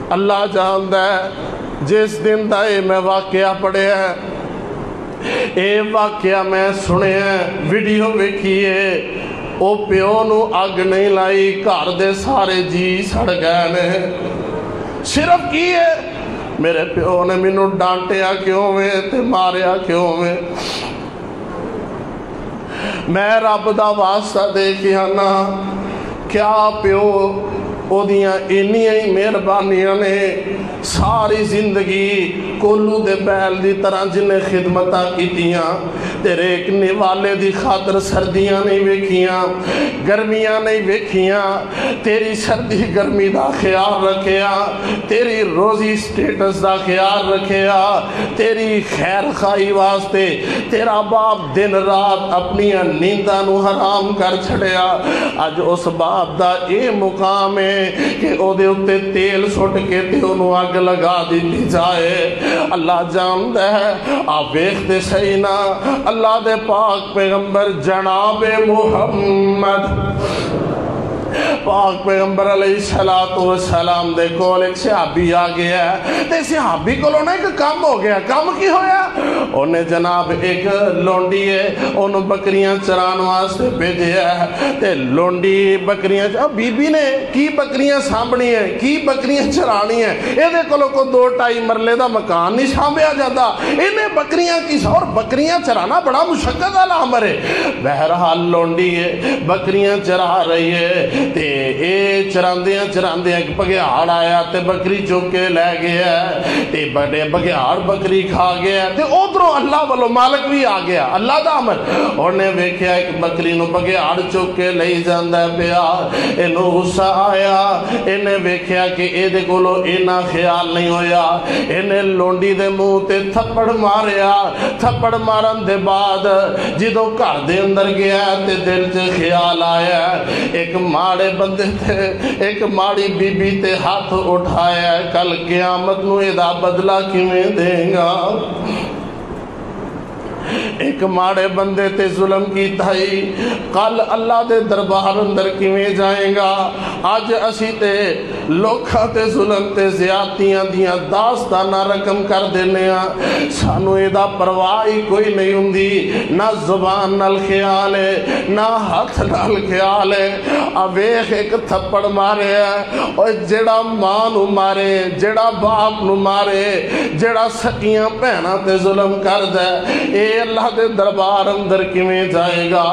اللہ جاندا ہے جس دن دا میں واقعہ پڑھے ہیں اے واقعہ میں سنے ہیں ویڈیو ویکھیے او پیو نو اگ نہیں لائی گھر دے سارے جی سڑ گئے نے صرف کی ہے میرے پیو نے مینوں ڈانٹیا کیوں میں تے ماریا کیوں میں رب دا واسطہ دے کے آنا کیا پیو او دیاں انیاں ہی مہربانیاں نے ساری زندگی کولو دے بیل دی طرح جنہیں خدمتاں کیتیاں تیرے ایک نوالے دی خاطر سردیاں نہیں ویکھیاں گرمیاں نہیں ویکھیاں تیری سردی گرمی دا خیال رکھیا تیری روزی سٹیٹس دا خیال رکھیا تیری خیر خواہی واسطے تیرا باپ دن رات اپنی نینداں نو حرام کر چھڑیا اج اس باپ دا اے مقام ہے کہ او دے اتے تیل سٹ کے تے انہوں آگ لگا دیتی جائے اللہ جاندہ ہے آپ ویختے صحیح نا اللہ دے پاک پیغمبر جناب محمد پاک پیغمبر علیہ السلام دے کول ایک صحابی آ گیا ہے تے صحابی کولوں نے ایک کام ہو گیا کام کی ہویا انہیں جناب ایک لونڈی ہے انہوں بکریاں چران واسطے بھیجیا ہے تے لونڈی بکریاں بی بی نے کی بکریاں سامبنی ہیں کی بکریاں چرانی ہیں اے دے کولوں کو 2-2.5 مرلے دا مکان نہیں سامبیا جاتا انہیں بکریاں کی اور بکریاں چرانا بڑا مشکل والا امر ہے بہرحال لونڈی ہے بکریاں چرا رہی ہے تے اے چراندیاں ایک بگیاڑ آیا تے بکری چوک کے لے گیا تے بڑے بگیاڑ بکری کھا گیا تے ادھروں اللہ والو مالک بھی آ گیا اللہ دا امر انہیں ویکھیا ایک بکری نو بگیاڑ چوک کے لئی جاندا پیا اینو غصہ آیا انہیں ویکھیا کہ اے دے کولو اینا خیال نہیں ہویا انہیں لونڈی دے منہ تے تھپڑ ماریا تھپڑ مارن دے بعد جدوں گھر دے اندر گیا تے دل چ خیال آیا ایک ماڑے بندے تھے ایک ماڑی بی بی تے ہاتھ اٹھایا کل قیامت نو ادا بدلہ کیویں دیں گا ایک ماڑے بندے تے ظلم کی تھائی کل اللہ دے دربار اندر کیویں جائیں گا آج اسی تے لوکھا تے ظلم تے زیادتیاں دیاں داستانہ رقم کر دینے ہیں سانو ایدہ پرواہی کوئی نہیں ہوندی نہ زبان نال خیال ہے نہ ہاتھ نال خیال ہے اویخ ایک تھپڑ مارے ہے اور جڑا ماں نو مارے جڑا باپ نو مارے جڑا سکیاں پہنا تے ظلم کر دے اے اللہ دے دربار اندر کیویں جائے گا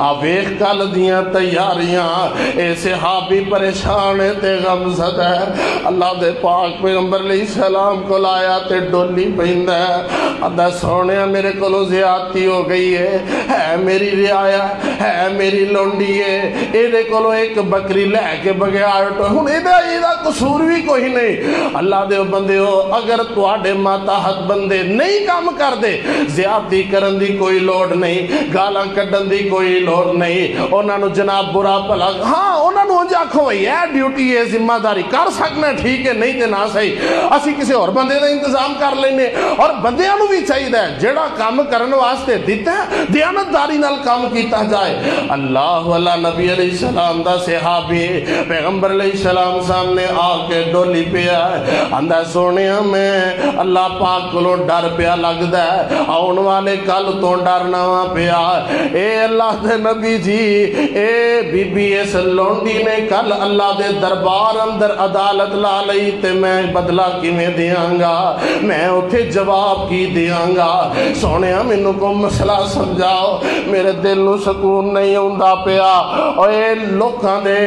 آویخ کل دیاں تیاریاں اے صحابی پریشان تے غم زد ہے اللہ دے پاک پیغمبر علیہ السلام کو لایا تے ڈولی پہند ہے ادھا سونیا میرے کلو زیادتی ہو گئی ہے میری رعایا ہے میری لونڈی ہے اے دے کلو ایک بکری لے کے بگیار تو ہن ایدہ قصور بھی کوئی نہیں اللہ دے بندے ہو اگر تواڈے ماتحت بندے نہیں کام کر دے زیادتی کرن دی کوئی لوڑ نہیں گالاں کڈن دی کوئی لوڑ نہیں انہاں نو جناب برا بھلا ہاں انہاں نو انج آکھو بھئی اے ڈیوٹی ہے ذمہ داری کر سکنا ٹھیک ہے نہیں تے نہ صحیح اسی کسی اور بندے دا انتظام کر لینے اور بندیاں نو بھی چاہیے جڑا کام کرن واسطے دیتا ہے دیانتداری نال کام کیتا جائے اللہ والا نبی علیہ السلام دا صحابی پیغمبر علیہ السلام سامنے آ کے ڈولی پیا اندہ سونیا میں اللہ پاک کلو ڈر پیا لگدا ہے آن والے کل تو ڈرنا وا پیا۔ اے اللہ دے نبی جی، اے بی بی اس لونڈی نے کل اللہ دے دربار اندر عدالت لا لئی تے میں بدلہ کیویں دیاں گا، میں اتھے جواب کی دیاں گا؟ سونیا مینوں کو مسئلہ سمجھاؤ، میرے دل نو سکون نہیں ہوندا پیا۔ اے لوکاں دے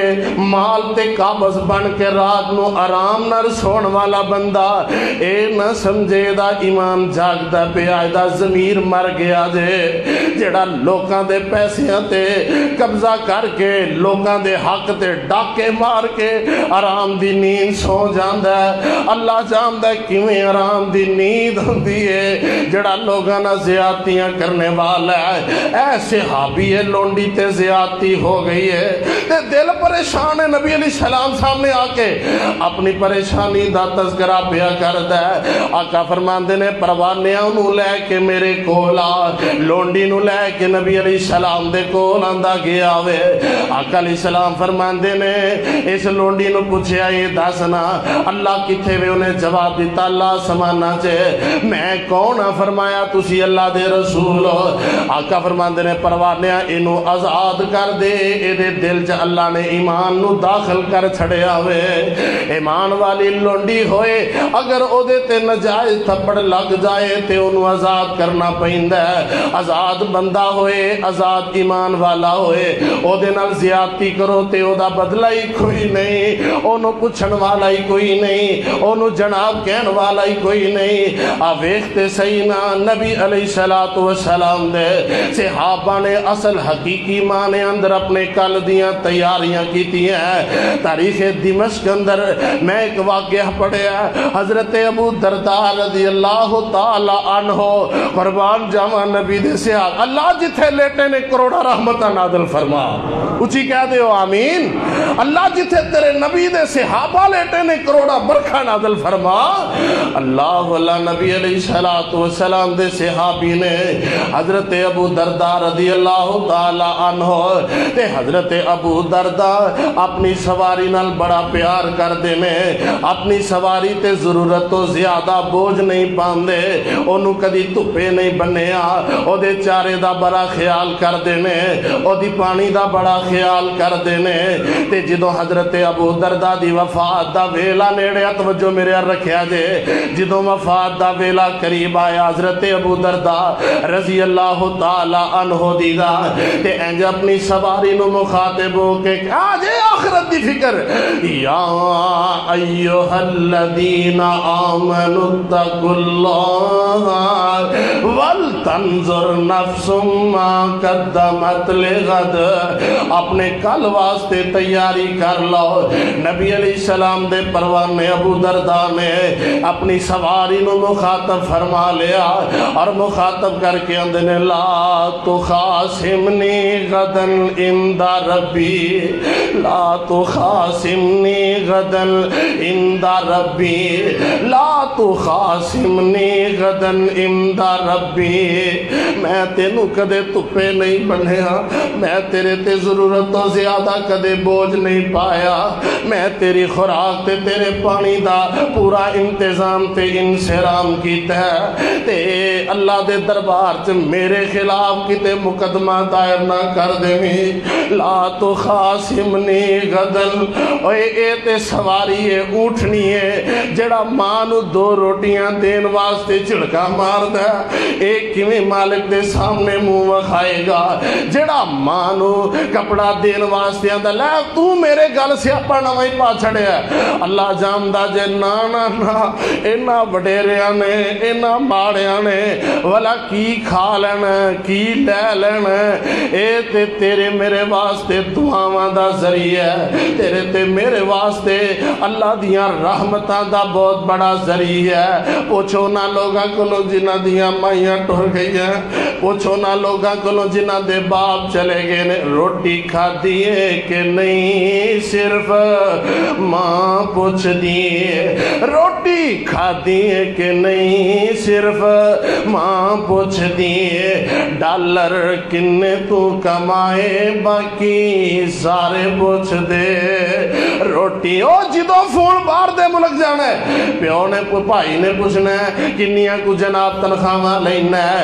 مال تے قابض بن کے رات نو آرام نہ سون والا بندہ اے نہ سمجھے دا ایمان جاگدا پیا، دا ضمیر مر گیا جے، جڑا لوکاں دے پیسیاں تے قبضہ کر کے لوکاں دے حق تے ڈاکے مار کے آرام دی نیند سو جاندا ہے۔ اللہ جاندا ہے کیویں آرام دی نیند ہوندی ہے جڑا لوگاں نال زیادتیاں کرنے والا ہے۔ اے صحابی لونڈی تے زیادتی ہو گئی ہے تے دل پریشان ہے، نبی علیہ السلام سامنے آ کے اپنی پریشانی دا تذکرہ پیا کردا ہے۔ آقا فرماندے نے پروانیاں نو لے کے میرے کول آ، لونڈی نو لے کے نبی علیہ السلام دے کول آندا گیا وے۔ آقا علیہ السلام فرماندے نے اس لونڈی نو پوچھیا یہ دسنا اللہ کتھے وے؟ انہیں جواب دیتا اللہ سمانا چے۔ میں کون ہاں؟ فرمایا تسی اللہ دے رسول ہو۔ آقا فرماندے نے پروانیاں اینو آزاد کر دے، اے دے دل چ اللہ نے ایمان نو داخل کر چھڑیا ہوئے۔ ایمان والی لونڈی ہوئے اگر او دے تے نجائز تھپڑ لگ جائے تے انو آزاد کرنا پہندہ ہے۔ آزاد بندہ ہوئے، آزاد ایمان والا ہوئے، او دے نال زیادتی کرو تے او دا بدلہ ہی کوئی نہیں، انو پچھن والا ہی کوئی نہیں، انو جناب کہن والا ہی کوئی نہیں۔ آویختے سینا نبی علیہ السلام دے صحابہ نے اصل حقیقی معنی اندر اپنے کل دیاں تیاریاں کیتی ہیں۔ تاریخ دمشق اندر میں ایک واقعہ پڑھیا، حضرت ابو درداء رضی اللہ تعالی عنہ قربان جاواں نبی دے صحابہ اللہ جتھے لیٹے نے کروڑا رحمتہ نازل فرما، اچھی کہہ دے ہو آمین۔ اللہ جتھے تیرے نبی دے صحابہ لیٹے نے کروڑا برکھا نازل فرما۔ اللہ اللہ نبی علیہ السلام دے صحابی نے حضرت ابو درداء رضی اللہ تعالی عنہ تے حضرت ابو درداء اپنی سواری نال بڑا پیار کر دینے، اپنی سواری تے ضرورت تو زیادہ بوجھ نہیں پاندے، انہوں کدی دھوپے نہیں بنیا، او دے چارے دا بڑا خیال کر دینے، او دی پانی دا بڑا خیال کر دینے۔ تے جدو حضرت ابو درداء دی وفات دا ویلا نیڑے توجہ میرے رکھیا جے، جدو وفات دا ویلا قریب آیا حضرت ابو درداء رضی اللہ تعالی عنہ دی دا تے انج اپنی سواری نو مخاطب ہو کے آجے آخرت دی فکر، یا ایوہ الذین آمنوا اتقوا اللہ ولتنظر نفس ما قدمت لغد، اپنے کل واسطے تیاری کر لو۔ نبی علیہ السلام دے پروانے ابو درداء نے اپنی سواری نو مخاطب فرما لیا اور مخاطب کر کے اندنے لا تخاصمنی غدن عند ربی، لا تخاصمنی غدن عند ربی، لا تخاصمنی غدن عند ربی۔ میں تینوں کدے تپے نہیں بنیا، میں تیرے تے ضرورت تو زیادہ کدے بوجھ نہیں پایا، میں تیری خوراک تے تیرے پانی دا پورا انتظام تے انسرام کیتا ہے تے اللہ دے دربار چ میرے خلاف کتے مقدمہ دائر نہ کر دیویں۔ لا تخاصمنی غدن، اے تے سواری ہے اونٹنی ہے جڑا ماں نو دو روٹیاں دین واسطے چڑکا مار دا، ایک کیویں مالک دے سامنے منہ وکھائے گا؟ جڑا ماں نو کپڑا دین واسطے آندا لے تو میرے گل سیاپا نواں ہی پا چھڑیا، اللہ جاندا جے نا نا نا اینا وڈیریاں نے اینا ماڑیاں نے والا کی کھا لینا کی لے لینا، اے تے تیرے میرے واسطے دعاواں دا ذریعہ ہے، تیرے تے میرے واسطے اللہ دیاں رحمتاں دا بہت بڑا ذریعہ ہے۔ پوچھو نہ لوگاں کولوں جنہاں دیاں مائیاں ٹر گئی ہیں، پوچھو نہ لوگاں کولوں جنہاں دے باپ چلے گئے نے، روٹی کھا دیئے کہ نہیں صرف ماں پوچھ دیئے، روٹی کھا دیئے کہ نہیں صرف ماں پوچھ دیئے، ڈالر کنے تو کمائے باقی سارے پوچھ دے، روٹی او جدو فون باہر دے ملک جانا ہے پیو نے بھائی نے پوچھنا ہے کنیاں کو جناب تنخواہ لینا ہے،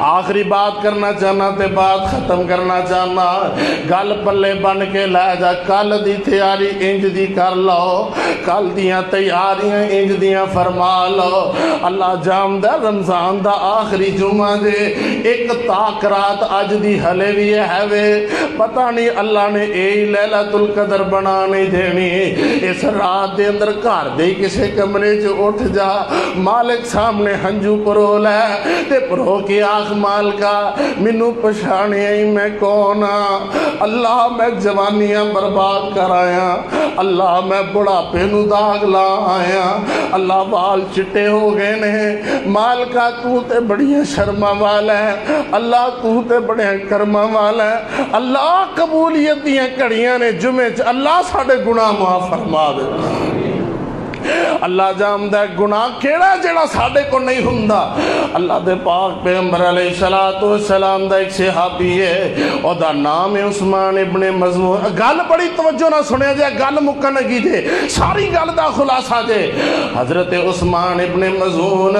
آخری بات کرنا چاہنا تے بات ختم کرنا چاہنا، گل پلے بن کے لے جا، کل دی تیاری انج دی کر لو، کل دیاں تیاریاں انج دیاں فرما لو۔ اللہ جامدہ رمضان دا آخری جمعہ دے ایک تاک رات اج دی ہلے بھی ہے وے، پتہ نہیں اللہ نے اے لیلۃ القدر بنا نہیں دینی۔ اس رات دے اندر گھر دے کسے کمرے چ اٹھ جا، مالک سامنے ہنجو پرو لے تے پرو کے آخ مالکا مینوں پچھانے آئی میں کون ہاں، اللہ میں جوانیاں برباد کر آیا، اللہ میں بڑھاپے نو داغ لا آیا، اللہ بال چٹے ہو گئے نے، مالکا تو تے بڑیاں شرما والا ہے، اللہ تو تے بڑے کرما والا ہے، اللہ قبولیت دیاں کڑیاں نے جمعے چ، اللہ ساڑے گناہ معاف فرما دے۔ اللہ جامدہ ہے گناہ کیڑا جڑا ساڑے کو نہیں ہوندا۔ اللہ دے پاک پیغمبر علیہ السلام دا ایک صحابی ہے، اور دا نام ہے عثمان ابن مظعون۔ گل بڑی توجہ نہ سنے جائے، گل مکن لگی جے، ساری گل دا خلاصہ جے۔ حضرت عثمان ابن مظعون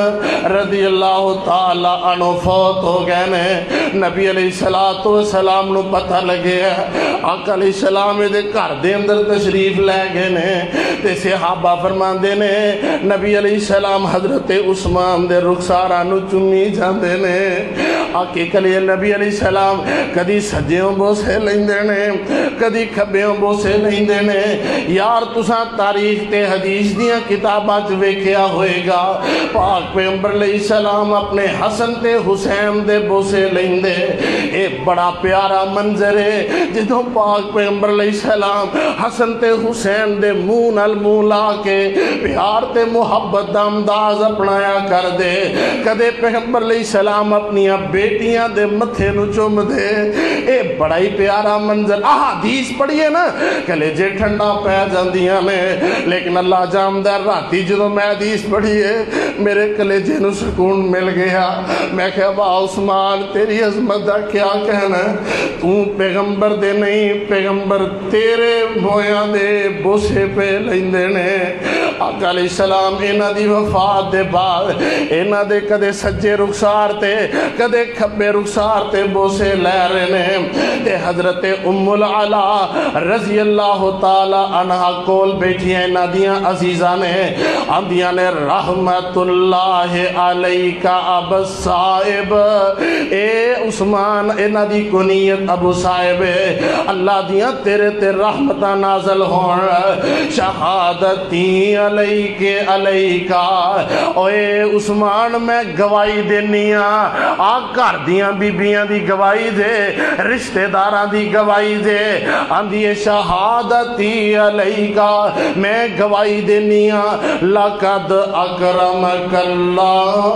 رضی اللہ تعالی عنہ فوت ہو گئے نے، نبی علیہ السلام نو پتہ لگے آقا علیہ السلام دے گھر دے اندر تشریف لے گئے نے، تے صحابہ فرمان دے نے نبی علیہ السلام حضرت عثمان دے رخسارانو چمی جاندے نے، آقے کلی نبی علیہ السلام کدی سجیوں بوسے لیندے نے، کدی کھبیوں بوسے لیندے نے۔ یار تساں تاریخ تے حدیث دیاں کتاباں چ ویکھیا ہوئے گا، پاک پیغمبر علیہ السلام اپنے حسن تے حسین دے بوسے لیندے، اے بڑا پیارا منظر ہے جدوں پاک پیغمبر علیہ السلام حسن تے حسین دے منہ نال منہ لا کے پیار تے محبت دا انداز اپنایا کر دے۔ کدے پیغمبر علیہ السلام اپنی بیٹیاں دے متھے نو چوم دے، اے بڑا ہی پیارا منظر۔ احادیث پڑھیے نا کلیجے ٹھنڈا پہ جاندیاں نے، لیکن اللہ جامدہ راتی جدوں میں حدیث پڑھیے میرے کلیجے نو سکون مل گیا۔ میں کہا واہ عثمان تیری عظمت دا کیا کہنا، تو پیغمبر دے نہیں پیغمبر تیرے بویاں دے بوسے پہ لیندے نے۔ آقا علیہ السلام اینا دی وفات دے بعد اینا دے کدے سجے رخسار تے کدے کھبے رخسار تے بوسے لے رہے نے، تے حضرت ام العلا رضی اللہ تعالی عنہ کول بیٹھی ہیں اینا دیاں عزیزہ نے، آندیاں نے رحمت اللہ علیکہ ابو صائب، اے عثمان اینا دی کنیت ابو صائب ہے، اللہ دیاں تیرے تے رحمتہ نازل ہون، شہادتی علیکہ علیکہ، اوے عثمان میں گواہی دینیاں، آگ گھر دیاں بیبیاں دی گواہی دے، رشتہ داراں دی گواہی دے، آندھی شہادتی علیکہ میں گواہی دینیاں، لقد اکرمک اللہ،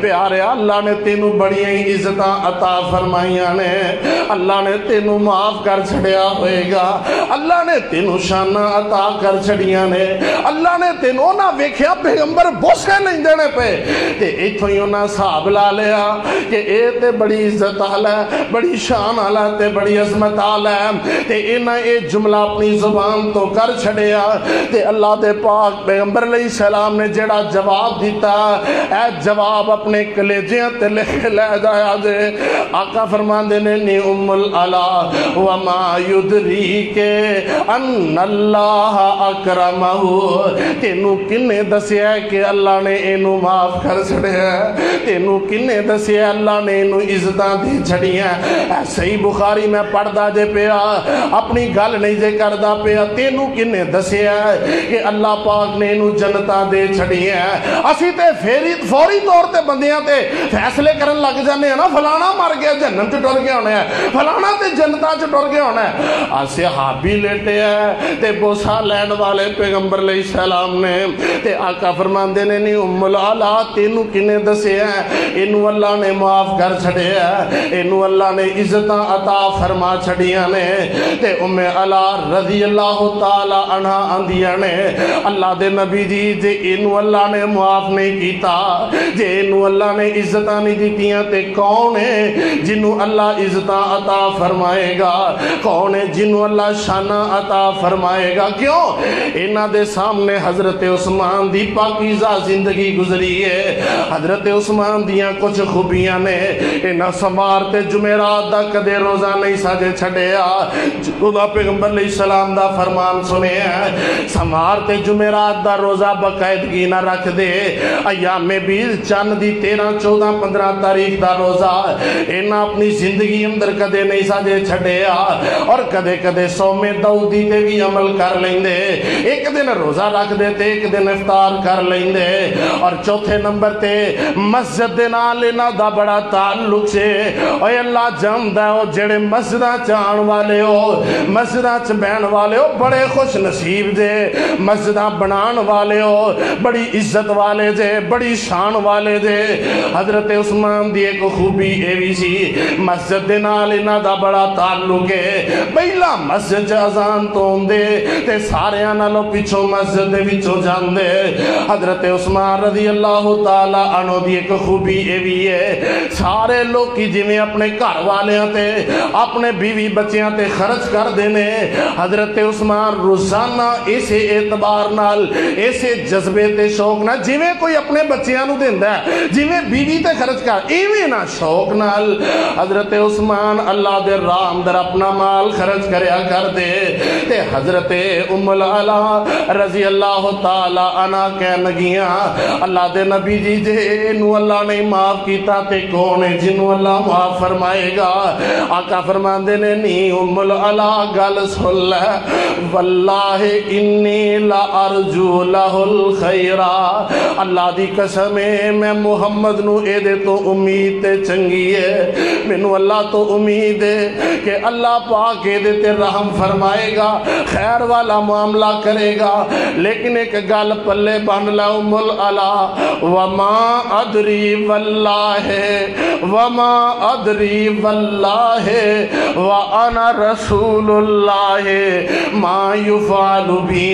پیارے اللہ نے تینوں بڑی عزتاں عطا فرمائیاں نے، اللہ نے تینوں معاف کر چھڑیا ہوئے گا، اللہ نے تینوں شانہ عطا کر چھڑیاں نے، اللہ نے تینوں نہ ویکھیا پیغمبر بوسے نہیں دینے پہ، تے ایتھوں ہی انہاں صاحب لا لیا کہ اے تے بڑی عزت آلہ ہے، بڑی شان آلہ تے بڑی عظمت آلہ ہے، تے انہاں اے جملہ اپنی زبان تو کر چھڑیا، تے اللہ دے پاک پیغمبر علیہ السلام نے جڑا جواب دیتا، اے جواب اپنے کلیجیاں تے لے جایا دے۔ آقا فرمان دینے نی ام العلا وما یدریک ان اللہ اکرمہ، تینوں کنے دسیا ہے کہ اللہ نے اینو معاف کر چھڑے ہیں، تینوں کنے دسیا ہے اللہ نے اینو عزتاں دی چھڑی ہیں۔ صحیح بخاری میں پڑھدا جے پیا، اپنی گل نہیں جے کردا پیا، تینوں کنے دسیا ہے کہ اللہ پاک نے اینو جنتاں دے چھڑی ہیں۔ اسی تے فوری طور تے بندیاں تے فیصلے کرن لگ جانے ہیں نا، فلانا مر گیا جنت ٹر گیا ہونا ہے، فلانا تے جنتاں چ ٹر گیا ہونا ہے۔ صحابی لیٹے ہیں تے بوسا لین والے پیغمبر علیہ السلام نے، تے آقا فرماندے نے نی ام العلا تینوں کنے دسے ہیں، اینو اللہ نے معاف کر چھڑے ہیں، اینو اللہ نے عزتاں عطا فرما چھڑیاں نے، تے ام علا رضی اللہ تعالی عنہ آندیاں نے اللہ دے نبی جی جے اینو اللہ نے معاف نہیں کیتا، جے اینو اللہ اللہ نے عزتاں نہیں دیتیاں تے کون ہے جنہوں اللہ عزتاں عطا فرمائے گا؟ کون ہے جنہوں اللہ شانہ عطا فرمائے گا؟ کیوں؟ انہاں دے سامنے حضرت عثمان دی پاکیزہ زندگی گزری ہے۔ حضرت عثمان دیاں کچھ خوبیاں نے، انہاں سمار تے جمعرات دا کدے روزہ نہیں ساجے چھڑیا۔ خدا پیغمبر علیہ السلام دا فرمان سنے ہیں، سمار تے جمعرات دا روزہ باقاعدگی نہ رکھ دے، ایام بیز چند دی 13 14 15 تاریخ دا روزہ انہاں اپنی زندگی اندر کدے نہیں ساجے چھڑیا، اور کدے کدے صوم داؤدی تے بھی عمل کر لیندے، ایک دن روزہ رکھ دے تے ایک دن افطار کر لیندے۔ اور چوتھے نمبر تے مسجد دے نال انہاں دا بڑا تعلق سے، اوے اللہ جاندا ہے او جڑے مسجداں چان والے ہو، مسجداں چ بہن والے ہو، بڑے خوش نصیب جے، مسجداں بنان والے ہو، بڑی عزت والے جے، بڑی شان والے جے۔ حضرت عثمان دی ایک خوبی اے وی سی، مسجد دے نال انہاں دا بڑا تعلق ہے۔ پہلا مسجد چ اذان تو ہوندے تے ساریاں نالوں پیچھوں مسجد دے وچوں جاندے۔ حضرت عثمان رضی اللہ تعالی عنہ دی ایک خوبی اے وی ہے، سارے لوگ کی جویں اپنے گھر والیاں تے اپنے بیوی بچیاں تے خرچ کر دینے، حضرت عثمان روزانہ اسے اعتبار نال، اسے جذبے تے شوق نال، جویں کوئی اپنے بچیاں نو دیندا ہے، جویں بیوی تے خرچ کر، ایویں نہ شوق نال حضرت عثمان اللہ دے راہ اندر اپنا مال خرچ کریا کر دے۔ تے حضرت ام العلا رضی اللہ تعالی عنہ کہن لگیاں، اللہ دے نبی جی جے نو اللہ نے معاف کیتا تے کون ہے جنوں اللہ معاف فرمائے گا؟ آقا فرماندے نے نہیں ام العلا گل سن لے، واللہ انی لا ارجو لہ الخیر، اللہ دی قسم ہے میں محمد نو اے دے تو امید تے چنگی ہے، مینوں اللہ تو امید ہے کہ اللہ پاک اے دے تے رحم فرمائے گا، خیر والا معاملہ کرے گا۔ لیکن ایک گل پلے بن لا ام العلا، وما ادری واللہ وما ادری واللہ وانا رسول اللہ ما یفعل بھی،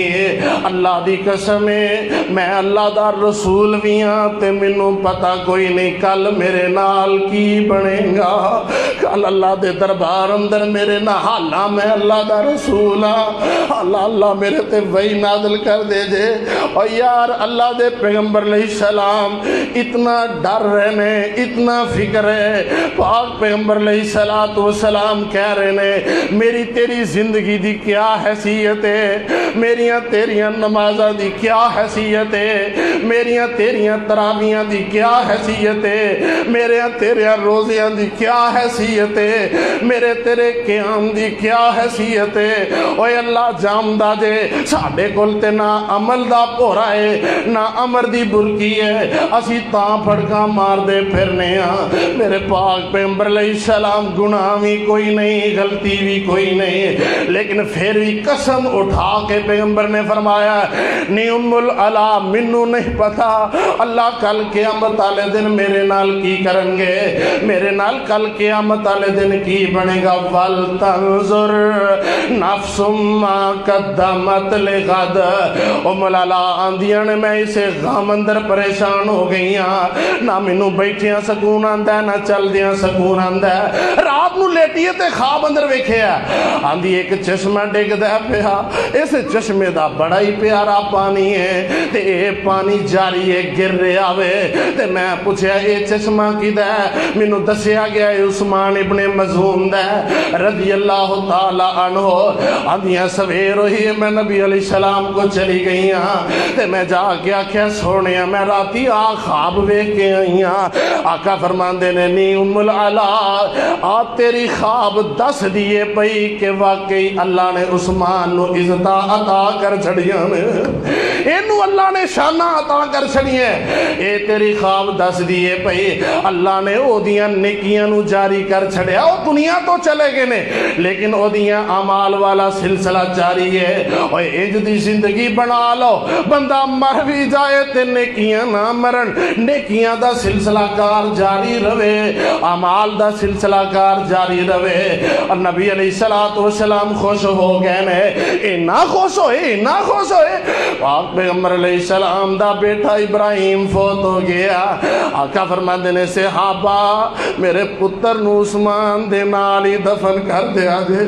اللہ دی قسم ہے میں اللہ دا رسول بھی ہاں تے مینوں پتہ کوئی نہیں کل میرے نال کی بنے گا، کل اللہ دے دربار اندر میرے نہ حالا میں اللہ دا رسول ہاں، اللہ میرے تے وحی نازل کر دے جے۔ اور یار اللہ دے پیغمبر علیہ السلام اتنا ڈر رہنے، اتنا فکر ہے، پاک پیغمبر علیہ السلام کہہ رہے نے میری تیری زندگی دی کیا حیثیت ہے، میریاں تیریاں نمازاں دی کیا حیثیت ہے، میریاں تیریاں تراویحاں دی کیا حیثیت ہے، میریاں تیریاں روزیاں دی کیا حیثیت ہے، میرے تیرے قیام دی کیا حیثیت ہے۔ اوے اللہ جامدہ دے ساڈے کول تے نہ عمل دا پورا ہے نہ امر دی برکی ہے، اسی تاں پھڑکاں مار دے پھرنے ہاں۔ میرے پاک پیغمبر علیہ السلام گناہ بھی کوئی نہیں، غلطی بھی کوئی نہیں، لیکن پھر بھی قسم اٹھا کے پیغمبر نے فرمایا نہیں ام العلا منو نہیں پتا اللہ کل قیامت والے دن میرے نال کی کرن گے، میرے نال کل قیامت والے دن کی بنے گا، وَلْتَنْظُرْ نَفْسٌ مَا قَدَّمَتْ لِغَدْ۔ ام العلا آندیاں نے میں اسے غم اندر پریشان ہو گئی ہاں، نہ مینوں بیٹھیاں سکون آندا ہے نہ چلدیاں سکون آندا ہے، رات نو لیٹیے تے خواب اندر ویکھیا آندی ایک چشمہ ڈگدا پیا، اس چشمے دا بڑا ہی پیارا پانی ہے تے اے پانی جاری ہے گر رہا وے، تے میں پوچھیا اے چشمہ کیدا ہے؟ مینوں دسیا گیا ہے عثمان ابن مظعون دا رضی اللہ تعالی عنہ۔ آندیاں سویر ہوئی میں نبی علیہ السلام کو چلی گئی ہاں تے میں جا کے آکھیا سونیا میں راتی خواب ویکھ کے آئی ہاں۔ آقا فرماندے نے نہیں ام العلا تیری خواب دس دیے پئی کہ واقعی اللہ نے عثمان نو عزتاں عطا کر چھڑیاں نے، اینو اللہ نے شانہ عطا کر چھڑیاں، اے تیری خواب دس دیے پئی اللہ نے او دیاں نیکیاں نو جاری کر چھڑیا، او دنیا تو چلے گئے نے لیکن او دیاں اعمال والا سلسلہ جاری ہے۔ اوے انج دی زندگی بنا لو بندہ مر بھی جائے تے نیکیاں نہ مرن، نیکیاں دا سلسلہ کار جاری رہے، اعمال دا سلسلہ کار جاری رہے۔ اور نبی علیہ السلام خوش ہو گئے نے، اینا خوش ہوئے پاک پیغمبر علیہ السلام دا بیٹا ابراہیم فوت ہو گیا. آقا فرماندے نے صحابہ میرے پتر نو عثمان دے نال ہی دفن کر دیا جے.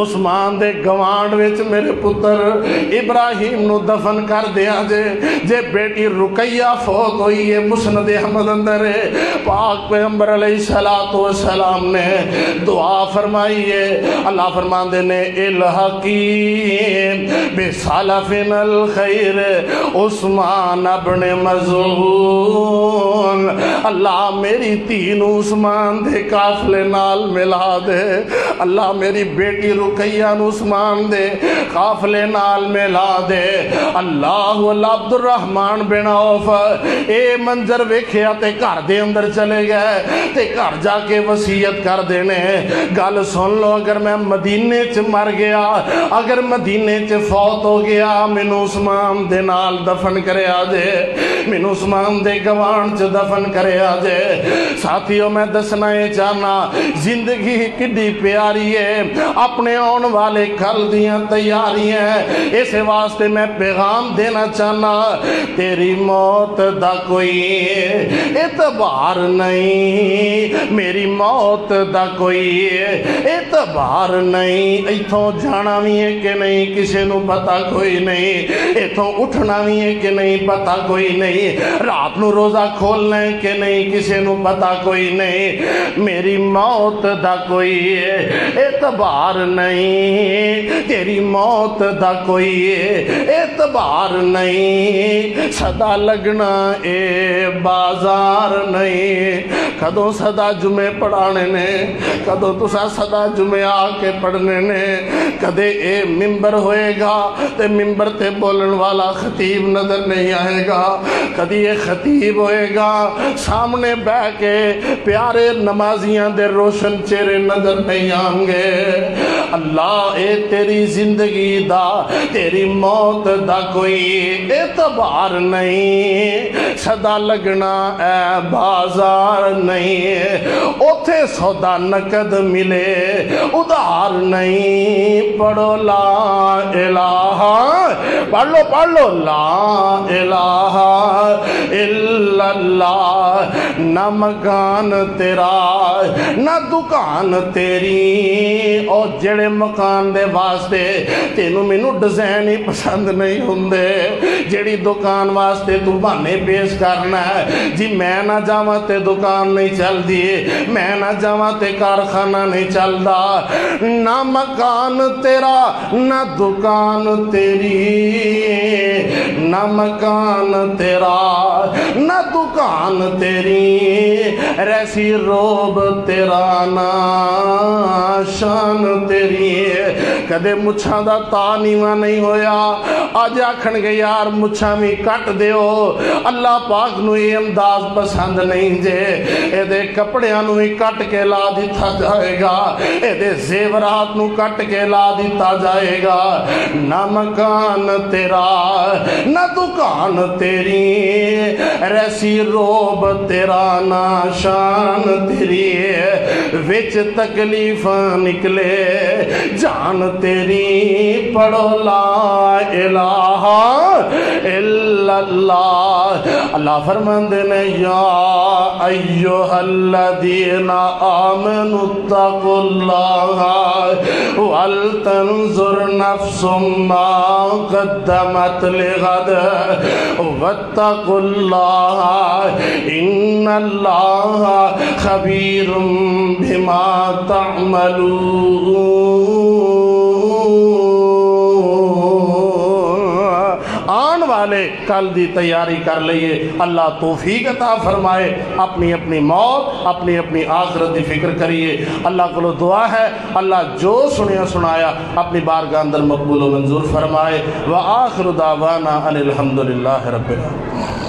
عثمان دے گوانڈ وچ میرے پتر ابراہیم نو دفن کر دیا جے. جے بیٹی رقیہ فوت ہوئی ہے مسند احمد اندر ہے. پاک پیغمبر علیہ السلام نے دعا فرمائی ہے. اللہ فرماندے نے الحقیم بسلفنا الخیر عثمان ابن مظعون. اللہ میری تین عثمان دے قافلے نال ملا دے. اللہ میری بیٹی رقیہ نو عثمان دے قافلے نال ملا دے. اللہ عبد الرحمن بن عوف اے منظر ویکھیا تے گھر دے اندر چلے گئے تے گھر جا کے وصیت کر دینے گل سن لو اگر میں مدینے چ مر گیا اگر مدینے چ فوت ہو گیا مینوں عثمان دے نال دفن کریا جے مینوں عثمان دے گوان چ دفن کریا جے. ساتھیو میں دسنا اے چاہنا زندگی کڈی پیاری ہے اپنے آن والے کل دیاں تیاری ہیں. اس واسطے میں پیغام دینا چاہنا تیری موت دا کوئی اعتبار نہیں میری موت دا کوئی اعتبار نہیں. ایتھوں جانا بھی ہے کہ نہیں کسی نو پتا کوئی نہیں. ایتھوں اٹھنا بھی ہے کہ نہیں پتا کوئی نہیں. رات نو روزہ کھولنا ہے کہ نہیں کسی نو پتا کوئی نہیں. میری موت دا کوئی اعتبار نہیں تیری موت دا کوئی اعتبار نہیں. صدا لگنا اے بازار نہیں. کدوں صدا جمعے پڑھانے نے کدوں تسا صدا جمعے آ کے پڑھنے نے. کدے اے ممبر ہوئے گا تے ممبر تے بولن والا خطیب نظر نہیں آئے گا. کدی یہ خطیب ہوئے گا سامنے بہ کے پیارے نمازیاں دے روشن چہرے نظر نہیں آئیں گے. اللہ اے تیری زندگی دا تیری موت دا کوئی اعتبار نہیں. صدا لگنا اے بازار نہیں. اوتھے سودا نقد ملے ادھار نہیں. پڑھو لا الہ پڑھ لو لا الہ الا اللہ. نہ مکان تیرا نہ دکان تیری او جڑے مکان دے واسطے تینوں مینوں ڈیزائن ہی پسند نہیں ہوندے جڑی دکان واسطے تو بہانے پیش کرنا ہے جی میں نہ جاواں تے دکان نہیں چل دی میں نہ جاواں تے کارخانہ نہیں چلدا. نہ مکان تیرا نہ دکان تیری نہ مکان تیرا نہ دکان تیری. ریسی روب تیرا نہ شان تیری. کدے مچھاں دا تا نیواں نہیں ہویا. آج آکھن گے یار مچھاں بھی کٹ دیو. اللہ پاک نو یہ انداز پسند نہیں جے. اے دے کپڑیاں نو ہی کٹ کے لا دیتا جائے گا. اے دے زیورات نو کٹ کے لا دیتا جائے گا. نہ مکان تیرا نہ دکان تیری. ریسی روب تیرا نہ شان تیری. وچ تکلیف نکلے جان تیری. پڑھو لا الہ الا اللہ. اللہ فرماندے نے یا ایھا الذین آمنوا اتقوا اللہ ولتنظر نفس ما قدمت لغد واتقوا اللہ ان اللہ خبیر بما تعملون. آن والے کل دی تیاری کر لئیے. اللہ توفیق عطا فرمائے. اپنی اپنی موت اپنی اپنی آخرت دی فکر کریے. اللہ کو دعا ہے اللہ جو سنیا سنایا اپنی بارگاہ اندر مقبول و منظور فرمائے. وآخر دعوانا ان الحمدللہ رب العالمین.